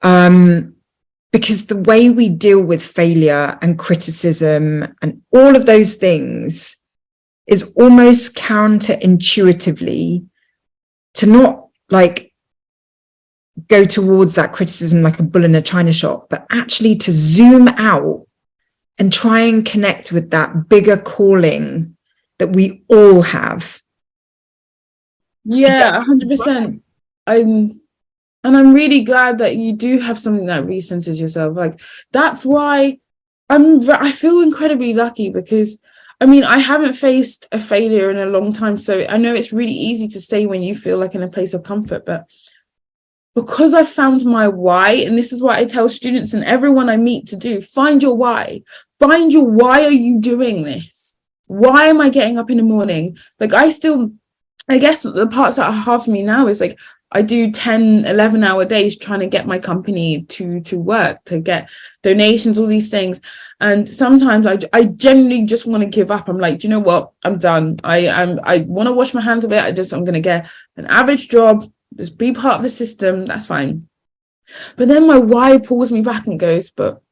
because the way we deal with failure and criticism and all of those things is almost counterintuitively to not like go towards that criticism like a bull in a china shop, but actually to zoom out and try and connect with that bigger calling that we all have.
Yeah, 100%. I'm really glad that you do have something that recenters yourself. Like, that's why I feel incredibly lucky, because I haven't faced a failure in a long time. So I know it's really easy to say when you feel like in a place of comfort, but because I found my why, and this is what I tell students and everyone I meet to do, find your why. Find your why are you doing this? Why am I getting up in the morning? Like I guess the parts that are hard for me now is like I do 10, 11-hour days trying to get my company to work, to get donations, all these things. And sometimes I genuinely just want to give up. I'm like, do you know what? I'm done. I want to wash my hands of it. I'm going to get an average job, just be part of the system. That's fine. But then my why pulls me back and goes, but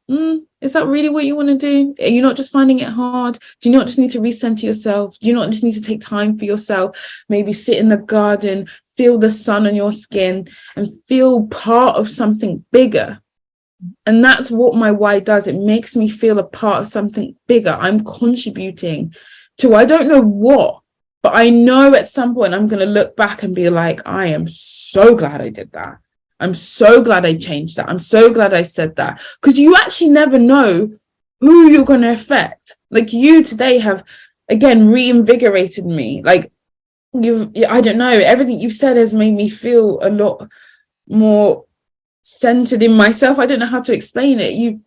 is that really what you want to do? Are you not just finding it hard? Do you not just need to recenter yourself? Do you not just need to take time for yourself? Maybe sit in the garden, feel the sun on your skin and feel part of something bigger. And that's what my why does. It makes me feel a part of something bigger. I'm contributing to, I don't know what, but I know at some point I'm going to look back and be like, I am so glad I did that. I'm so glad I changed that. I'm so glad I said that. Because you actually never know who you're going to affect. Like you today have, again, reinvigorated me. Like I don't know, everything you've said has made me feel a lot more centered in myself. I don't know how to explain it.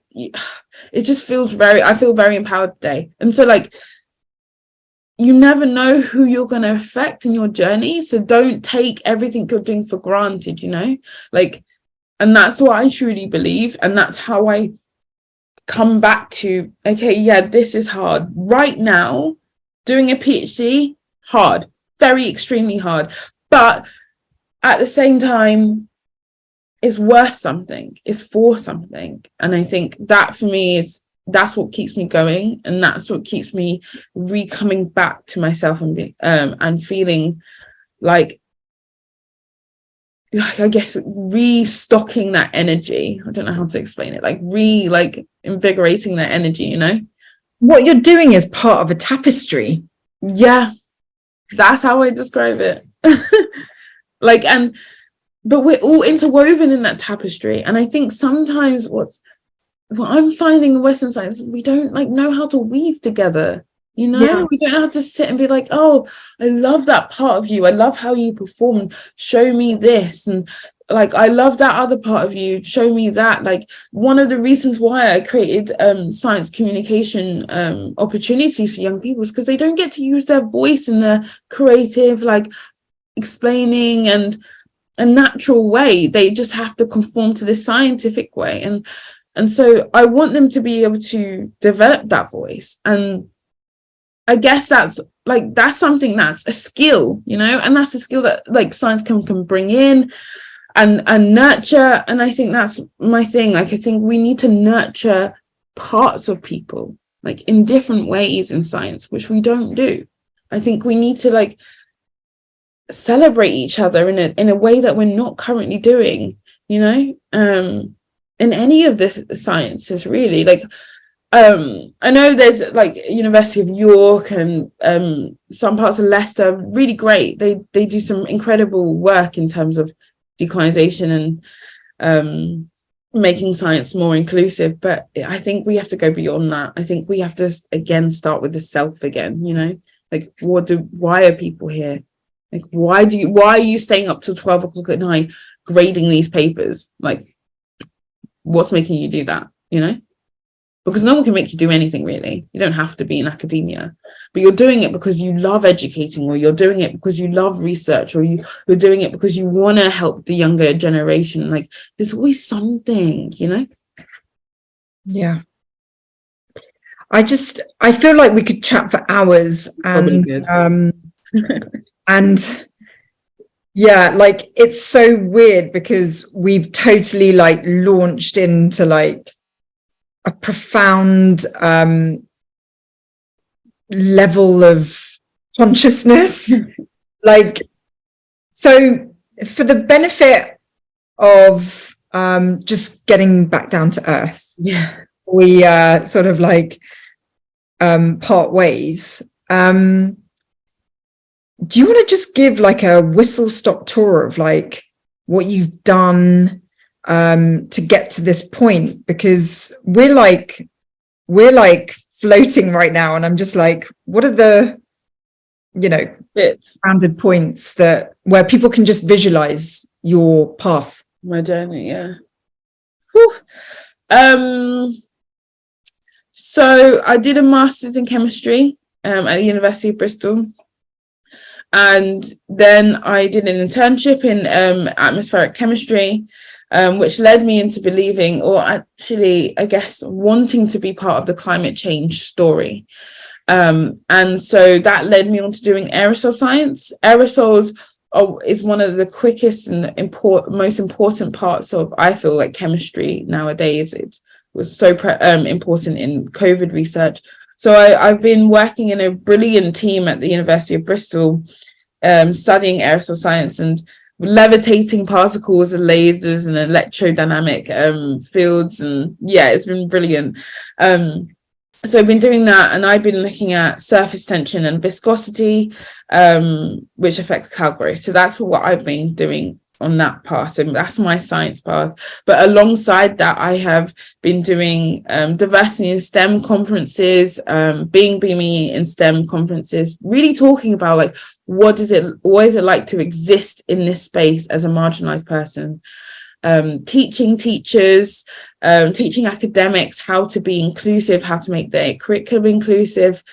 It just feels I feel very empowered today. And so like, you never know who you're going to affect in your journey. So don't take everything you're doing for granted, like, and that's what I truly believe. And that's how I come back to, okay, yeah, this is hard right now. Doing a PhD, hard, very extremely hard. But at the same time, it's worth something, it's for something. And I think that for me that's what keeps me going, and that's what keeps me coming back to myself and feeling like I guess restocking that energy. I don't know how to explain it, like invigorating that energy,
What you're doing is part of a tapestry.
Yeah, that's how I describe it. But we're all interwoven in that tapestry. And I think sometimes what I'm finding in Western science is we don't know how to weave together,
Yeah.
We don't know how to sit and be like, oh, I love that part of you. I love how you perform. Show me this. And like, I love that other part of you. Show me that. Like one of the reasons why I created science communication opportunities for young people is because they don't get to use their voice in the creative, like explaining and a natural way. They just have to conform to this scientific way. And so I want them to be able to develop that voice. And I guess that's something that's a skill, and that's a skill that like science can bring in and nurture. And I think that's my thing. Like, I think we need to nurture parts of people like in different ways in science, which we don't do. I think we need to like celebrate each other in a way that we're not currently doing, in any of the sciences, really. Like I know there's like University of York and some parts of Leicester, really great. They do some incredible work in terms of decolonization and making science more inclusive. But I think we have to go beyond that. I think we have to again start with the self again, like why are people here? Like why are you staying up till 12 o'clock at night grading these papers? Like what's making you do that, because no one can make you do anything, really. You don't have to be in academia, but you're doing it because you love educating, or you're doing it because you love research, or you're doing it because you want to help the younger generation. Like there's always something,
Yeah. I feel like we could chat for hours, and and yeah, like it's so weird because we've totally like launched into like a profound level of consciousness. Like, so for the benefit of just getting back down to earth, we sort of like part ways. Do you want to just give like a whistle-stop tour of like what you've done to get to this point? Because we're like floating right now, and I'm just like, what are the
bits,
rounded points where people can just visualize your path?
My journey, yeah. Whew. So I did a master's in chemistry at the University of Bristol. And then I did an internship in atmospheric chemistry, which led me into believing, or actually, I guess, wanting to be part of the climate change story. And so that led me on to doing aerosol science. Aerosols is one of the quickest and most important parts of, I feel like, chemistry nowadays. It was so important in COVID research. So I've been working in a brilliant team at the University of Bristol, studying aerosol science and levitating particles and lasers and electrodynamic fields. And yeah, it's been brilliant. So I've been doing that, and I've been looking at surface tension and viscosity, which affect cloud growth. So that's what I've been doing on that path, and that's my science path. But alongside that, I have been doing diversity in STEM conferences, being me in STEM conferences, really talking about like what is it like to exist in this space as a marginalized person. Teaching teachers, teaching academics how to be inclusive, how to make their curriculum inclusive,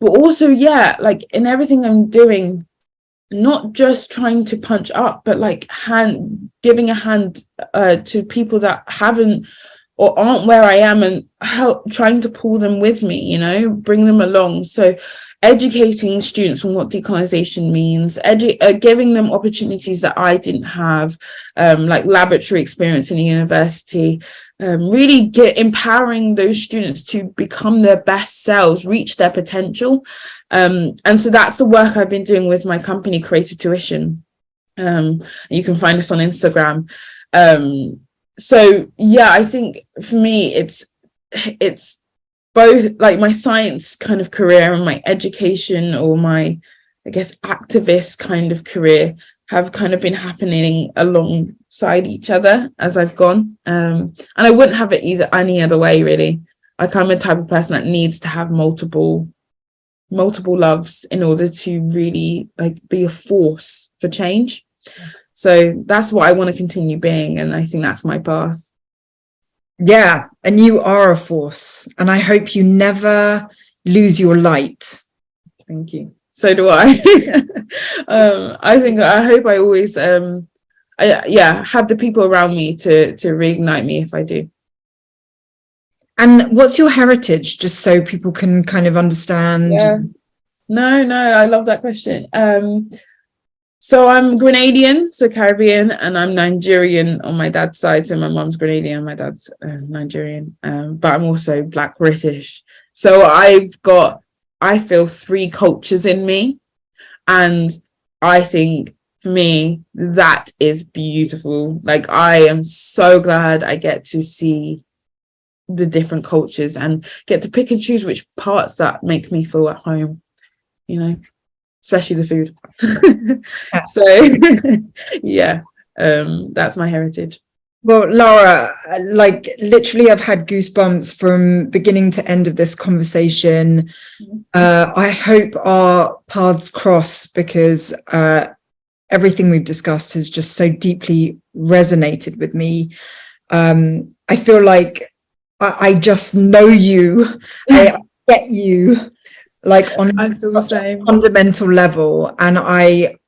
but also, yeah, like in everything I'm doing, not just trying to punch up, but like giving a hand to people that haven't or aren't where I am, and trying to pull them with me, bring them along. So educating students on what decolonization means, giving them opportunities that I didn't have, like laboratory experience in a university, really empowering those students to become their best selves, reach their potential. And so that's the work I've been doing with my company, Creative Tuition. You can find us on Instagram. So yeah, I think for me, it's both like my science kind of career and my education, or my, I guess, activist kind of career, have kind of been happening alongside each other as I've gone. And I wouldn't have it any other way, really. Like, I'm a type of person that needs to have multiple loves in order to really like be a force for change. So that's what I want to continue being, and I think that's my path.
Yeah, and you are a force, and I hope you never lose your light.
Thank you. So do I. I hope I always have the people around me to reignite me if I do.
And what's your heritage, just so people can kind of understand?
Yeah. No, I love that question. So I'm Grenadian, so Caribbean, and I'm Nigerian on my dad's side. So my mom's Grenadian, my dad's Nigerian, but I'm also Black British. So I feel 3 cultures in me. And I think for me, that is beautiful. Like, I am so glad I get to see the different cultures and get to pick and choose which parts that make me feel at home, especially the food. So yeah, that's my heritage.
Well, Lara, like literally I've had goosebumps from beginning to end of this conversation. I hope our paths cross, because everything we've discussed has just so deeply resonated with me. I feel like I just know you. I get you, like on such a fundamental level, and I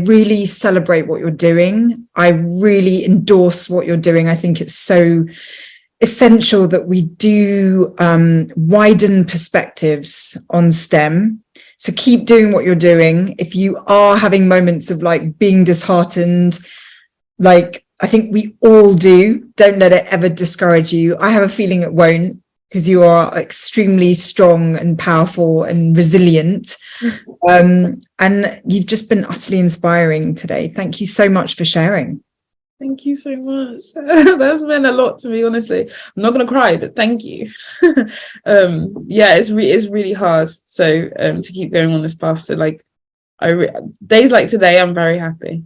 really celebrate what you're doing. I really endorse what you're doing. I think it's so essential that we do widen perspectives on STEM. So keep doing what you're doing. If you are having moments of like being disheartened, like I think we all do, don't let it ever discourage you. I have a feeling it won't, because you are extremely strong and powerful and resilient. And you've just been utterly inspiring today. Thank you so much for sharing.
Thank you so much. That's meant a lot to me, honestly. I'm not going to cry, but thank you. Yeah, it's really hard. So to keep going on this path. So like, days like today, I'm very happy.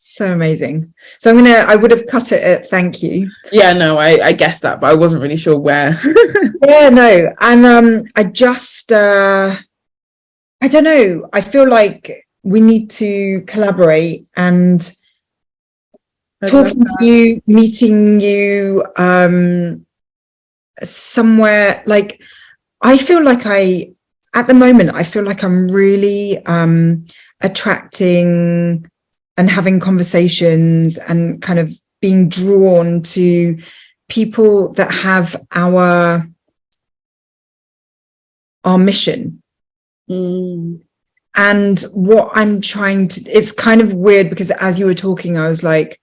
So amazing. So I would have cut it at thank you.
Yeah, no, I guessed that, but I wasn't really sure where.
Yeah, no. And I just, I don't know. I feel like we need to collaborate and talking to you, meeting you, somewhere. Like, I feel like at the moment, I feel like I'm really attracting and having conversations and kind of being drawn to people that have our mission. And what I'm trying to, it's kind of weird because as you were talking, I was like,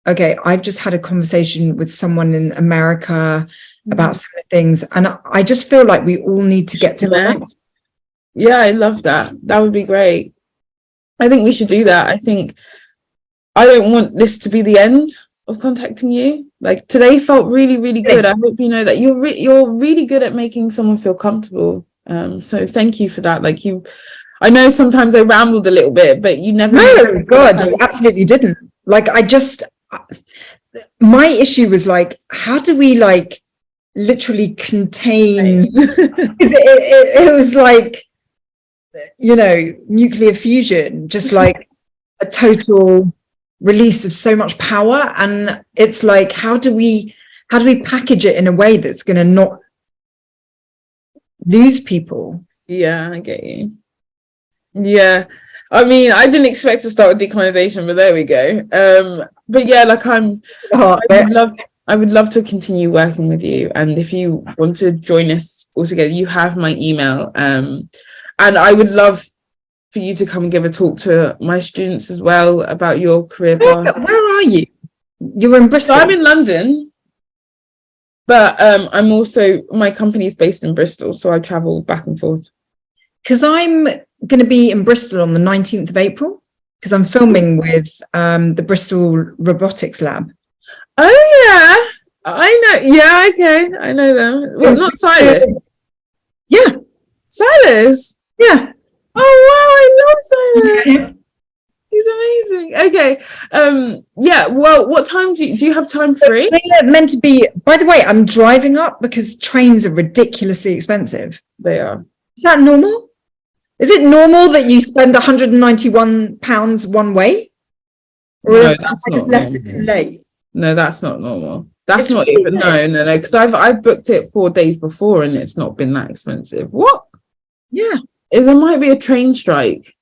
okay, I've just had a conversation with someone in America about similar things. And I just feel like we all need to get together.
Yeah, I love that. That would be great. I think we should do that. I think I don't want this to be the end of contacting you. Like, today felt really, really good. I hope you know that you're really good at making someone feel comfortable. So thank you for that. Like, I know sometimes I rambled a little bit, but you never.
No, God, you absolutely didn't. Like, my issue was like, how do we like literally contain? it was like, you know, nuclear fusion, just like a total release of so much power. And it's like, how do we package it in a way that's going to not lose people?
Yeah, I get you. Yeah, I mean, I didn't expect to start with decolonization, but there we go. But yeah, like I would love to continue working with you, and if you want to join us all together, you have my email. And I would love for you to come and give a talk to my students as well about your career path.
Where are you? You're in Bristol.
So I'm in London, but I'm also, my company's based in Bristol, so I travel back and forth.
Because I'm going to be in Bristol on the 19th of April, because I'm filming with the Bristol Robotics Lab.
Oh, yeah. I know. Yeah, okay. I know them. Well, not Silas.
Yeah.
Silas?
Yeah.
Oh, wow. I love Silas. Yeah. He's amazing. Okay. Yeah. Well, what time do you have time free?
They're meant to be, by the way, I'm driving up because trains are ridiculously expensive.
They are.
Is that normal? Is it normal that you spend £191 one way? Or
no,
I just left it too late?
No, that's not normal. That's not even, no, because I've booked it 4 days before and it's not been that expensive. What?
Yeah.
There might be a train strike.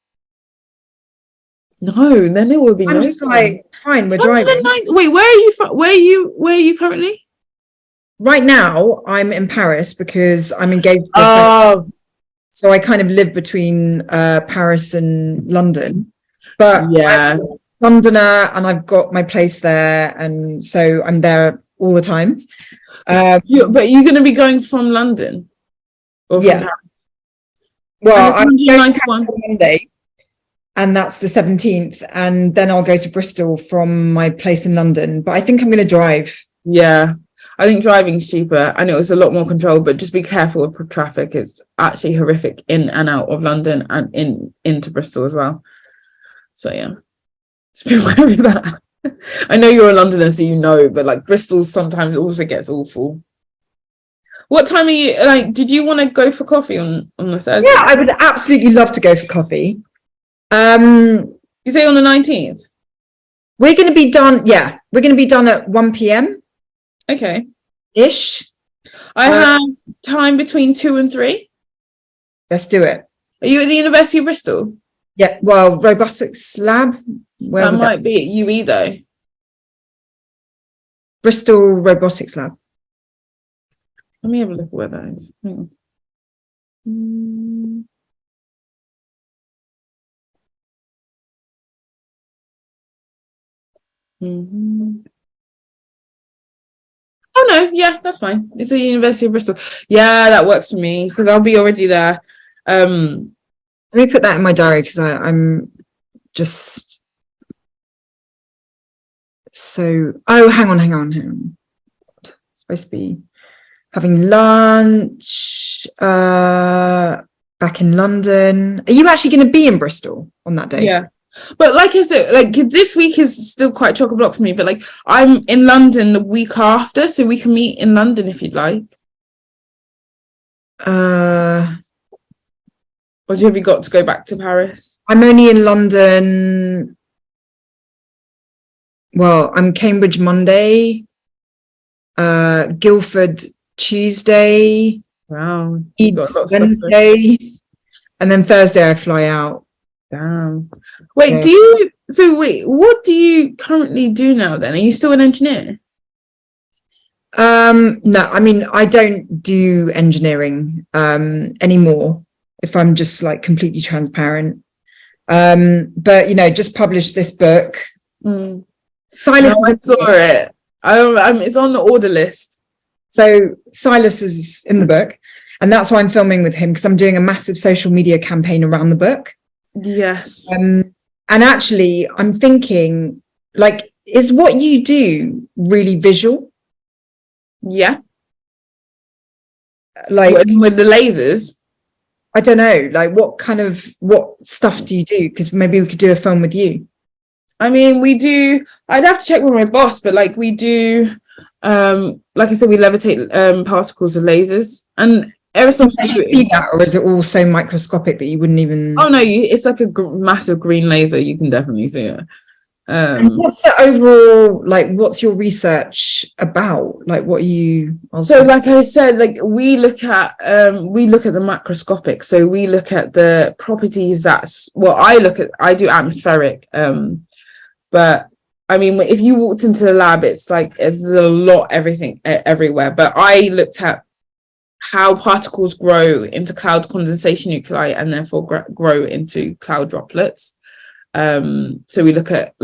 No, then it will be.
I'm just like, fine, we're driving.
Wait, where are you from? Where are you currently?
Right now, I'm in Paris because I'm engaged. So I kind of live between Paris and London. But yeah, I'm a Londoner and I've got my place there, and so I'm there all the time.
But you're going to be going from London? Or from Paris?
Well, I'm going to Monday, and that's the 17th, and then I'll go to Bristol from my place in London. But I think I'm going to drive. Yeah, I think driving's cheaper and it was a lot more controlled, but just be careful with traffic. It's actually horrific in and out of London and into Bristol as well. So yeah, just be aware of that. I know you're a Londoner, so you know, but like Bristol sometimes also gets awful. What time are you, like, did you want to go for coffee on the Thursday? Yeah, I would absolutely love to go for coffee. You say on the 19th? We're going to be done, we're going to be done at 1 p.m. Okay. Ish. I have time between 2 and 3. Let's do it. Are you at the University of Bristol? Yeah, well, robotics lab. That might be at UE though. Bristol Robotics Lab. Let me have a look at where that is. Hang on. Oh no, yeah, that's fine. It's the University of Bristol. Yeah, that works for me because I'll be already there. Let me put that in my diary because I'm just so. Oh, hang on. Supposed to be having lunch back in London. Are you actually going to be in Bristol on that day? Yeah. But like I said, like this week is still quite chock-a-block for me, but like I'm in London the week after, so we can meet in London if you'd like. Or have you got to go back to Paris? I'm only in London well, I'm Cambridge Monday, Guildford Tuesday,
Wow.
Leeds Wednesday, and then Thursday I fly out.
Damn. Wait,
Yeah.
what do you currently do now then? Are you still an engineer?
No, I mean, I don't do engineering anymore, if I'm just like completely transparent. But just published this book. Silas
I saw it. It's on the order list.
So Silas is in the book, and that's why I'm filming with him, because I'm doing a massive social media campaign around the book.
Yes.
And actually, I'm thinking, like, is what you do really visual?
Yeah.
Like
with the lasers?
I don't know, like what stuff do you do? Because maybe we could do a film with you.
I mean, we do. I'd have to check with my boss, but like we do. Like I said, we levitate particles with lasers, and aerosols.
Can you see that, or is it all so microscopic that you wouldn't even?
Oh no, it's like a massive green laser. You can definitely see it.
And what's the overall, like, what's your research about? Like, what are you?
So, like I said, like we look at the macroscopic. So we look at the properties I do atmospheric. But I mean, if you walked into the lab, it's like there's a lot, everything, everywhere. But I looked at how particles grow into cloud condensation nuclei and therefore grow into cloud droplets. So we look at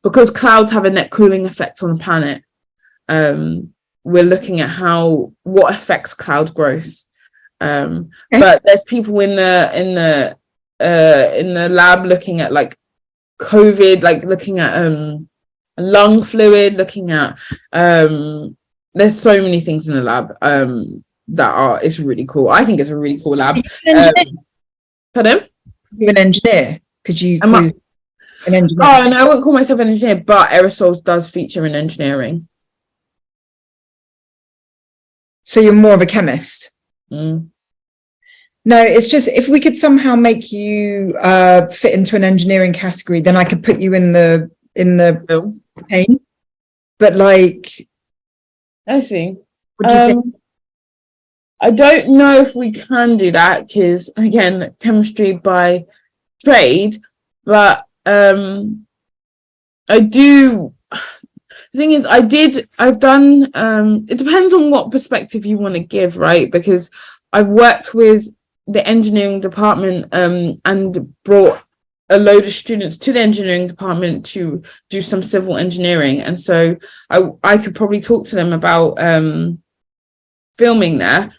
because clouds have a net cooling effect on the planet. We're looking at what affects cloud growth. But there's people in the lab looking at like COVID, like looking at lung fluid, looking at there's so many things in the lab it's really cool. I think it's a really cool lab. Pardon?
You're an engineer. Could you an engineer?
Oh no, I wouldn't call myself an engineer, but aerosols does feature in engineering.
So you're more of a chemist?
No,
it's just if we could somehow make you fit into an engineering category, then I could put you in the campaign. But like,
I see.
What do you think?
I don't know if we can do that because again, chemistry by trade, but I do. The thing is, I've done. It depends on what perspective you want to give, right? Because I've worked with the engineering department and brought a load of students to the engineering department to do some civil engineering, and so I could probably talk to them about filming there.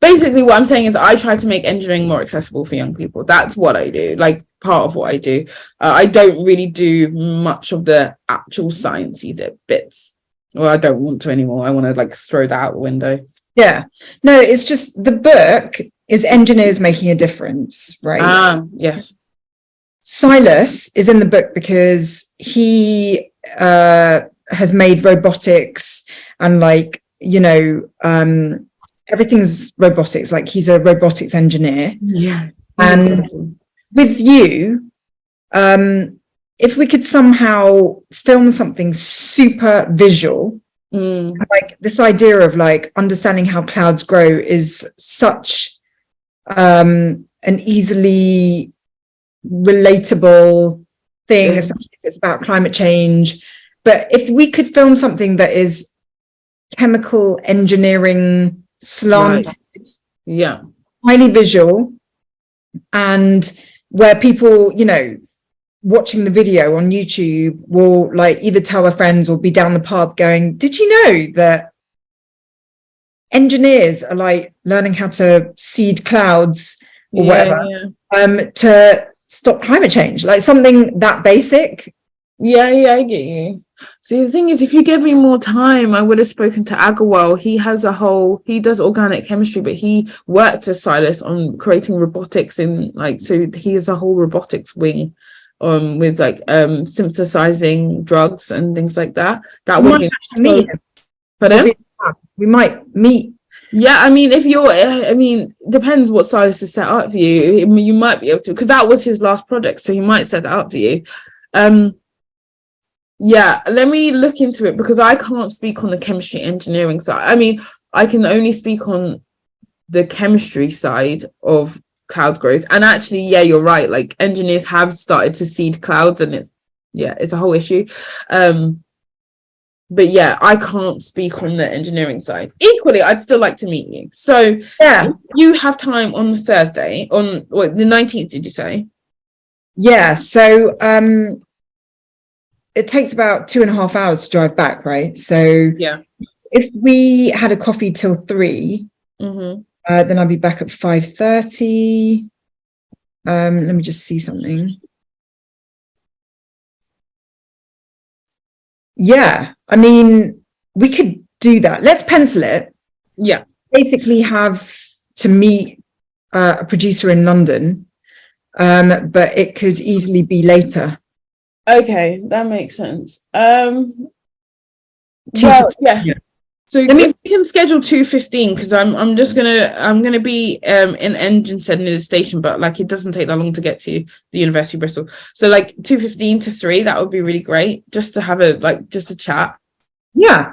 Basically, what I'm saying is I try to make engineering more accessible for young people. That's what I do, like part of what I do. I don't really do much of the actual sciencey bits. Well, I don't want to anymore. I want to like throw that out the window.
Yeah. No, it's just the book is Engineers Making a Difference, right?
Yes.
Silas is in the book because he has made robotics and like, everything's robotics. Like he's a robotics engineer.
Yeah.
And with you, if we could somehow film something super visual, like this idea of like understanding how clouds grow is such an easily relatable thing, especially if it's about climate change. But if we could film something that is chemical engineering slanted,
yeah,
highly visual, and where people, watching the video on YouTube will like either tell their friends or be down the pub going, did you know that engineers are like learning how to seed clouds or whatever to stop climate change, like something that basic.
Yeah, I get you. See, the thing is, if you give me more time, I would have spoken to Agawal. He does organic chemistry, but he worked as Silas on creating robotics so he has a whole robotics wing with like synthesizing drugs and things like that. That would be
we might meet.
Yeah, I mean, depends what Silas has set up for you. You might be able to, because that was his last project, so he might set that up for you. Yeah, let me look into it because I can't speak on the chemistry engineering side. I mean, I can only speak on the chemistry side of cloud growth. And actually, yeah, you're right. Like engineers have started to seed clouds, and it's a whole issue. But yeah, I can't speak on the engineering side. Equally, I'd still like to meet you. So
Yeah.
if you have time on the Thursday, on what, the 19th, did you say?
Yeah. So it takes about 2.5 hours to drive back, right? So
Yeah.
if we had a coffee till 3,
Mm-hmm.
then I'd be back at 5:30. Let me just see something. Yeah, I mean, we could do that. Let's pencil it.
Yeah.
Basically have to meet a producer in London, but it could easily be later.
Okay, that makes sense.
Well,
Yeah. So if we can schedule 2:15, because I'm gonna be in Engine's near the station, but like it doesn't take that long to get to the University of Bristol. So like 2:15 to 3, that would be really great, just to have just a chat.
Yeah.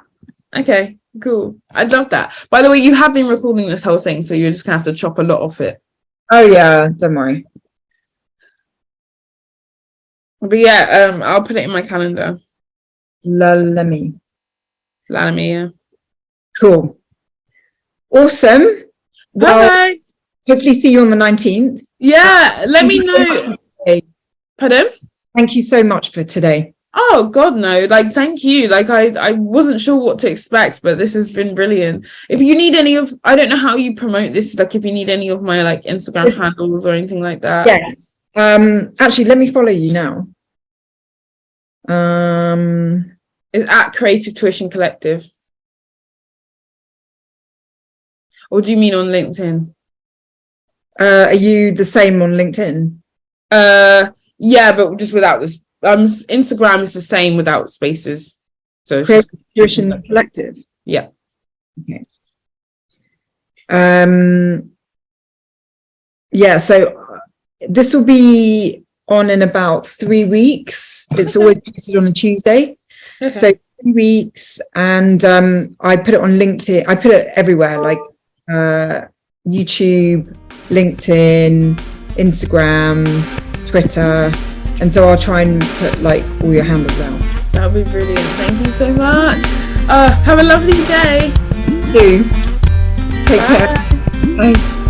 Okay, cool. I'd love that. By the way, you have been recording this whole thing, so you're just gonna have to chop a lot off it.
Oh yeah, don't worry.
But yeah, I'll put it in my calendar.
Lalami.
Yeah.
Cool. Awesome. Well,
Perfect.
hopefully see you on the 19th.
Yeah, let me know. Pardon?
Thank you so much for today.
Oh God, no. Like, thank you. Like I wasn't sure what to expect, but this has been brilliant. If you need any of, I don't know how you promote this, like if you need any of my like Instagram handles or anything like that.
Yes. Actually, let me follow you now.
It's at Creative Tuition Collective. Or do you mean on LinkedIn?
Are you the same on LinkedIn?
Yeah, but just without this. Instagram is the same without spaces. So it's
Creative Tuition Collective.
Yeah.
Okay. Yeah, so this will be on in about 3 weeks. It's always posted on a Tuesday. Okay. So 3 weeks, and I put it on LinkedIn. I put it everywhere, like YouTube, LinkedIn, Instagram, Twitter, and so I'll try and put like all your handles out.
That would be brilliant. Thank you so much. Have a lovely day.
You too. Take care. Bye.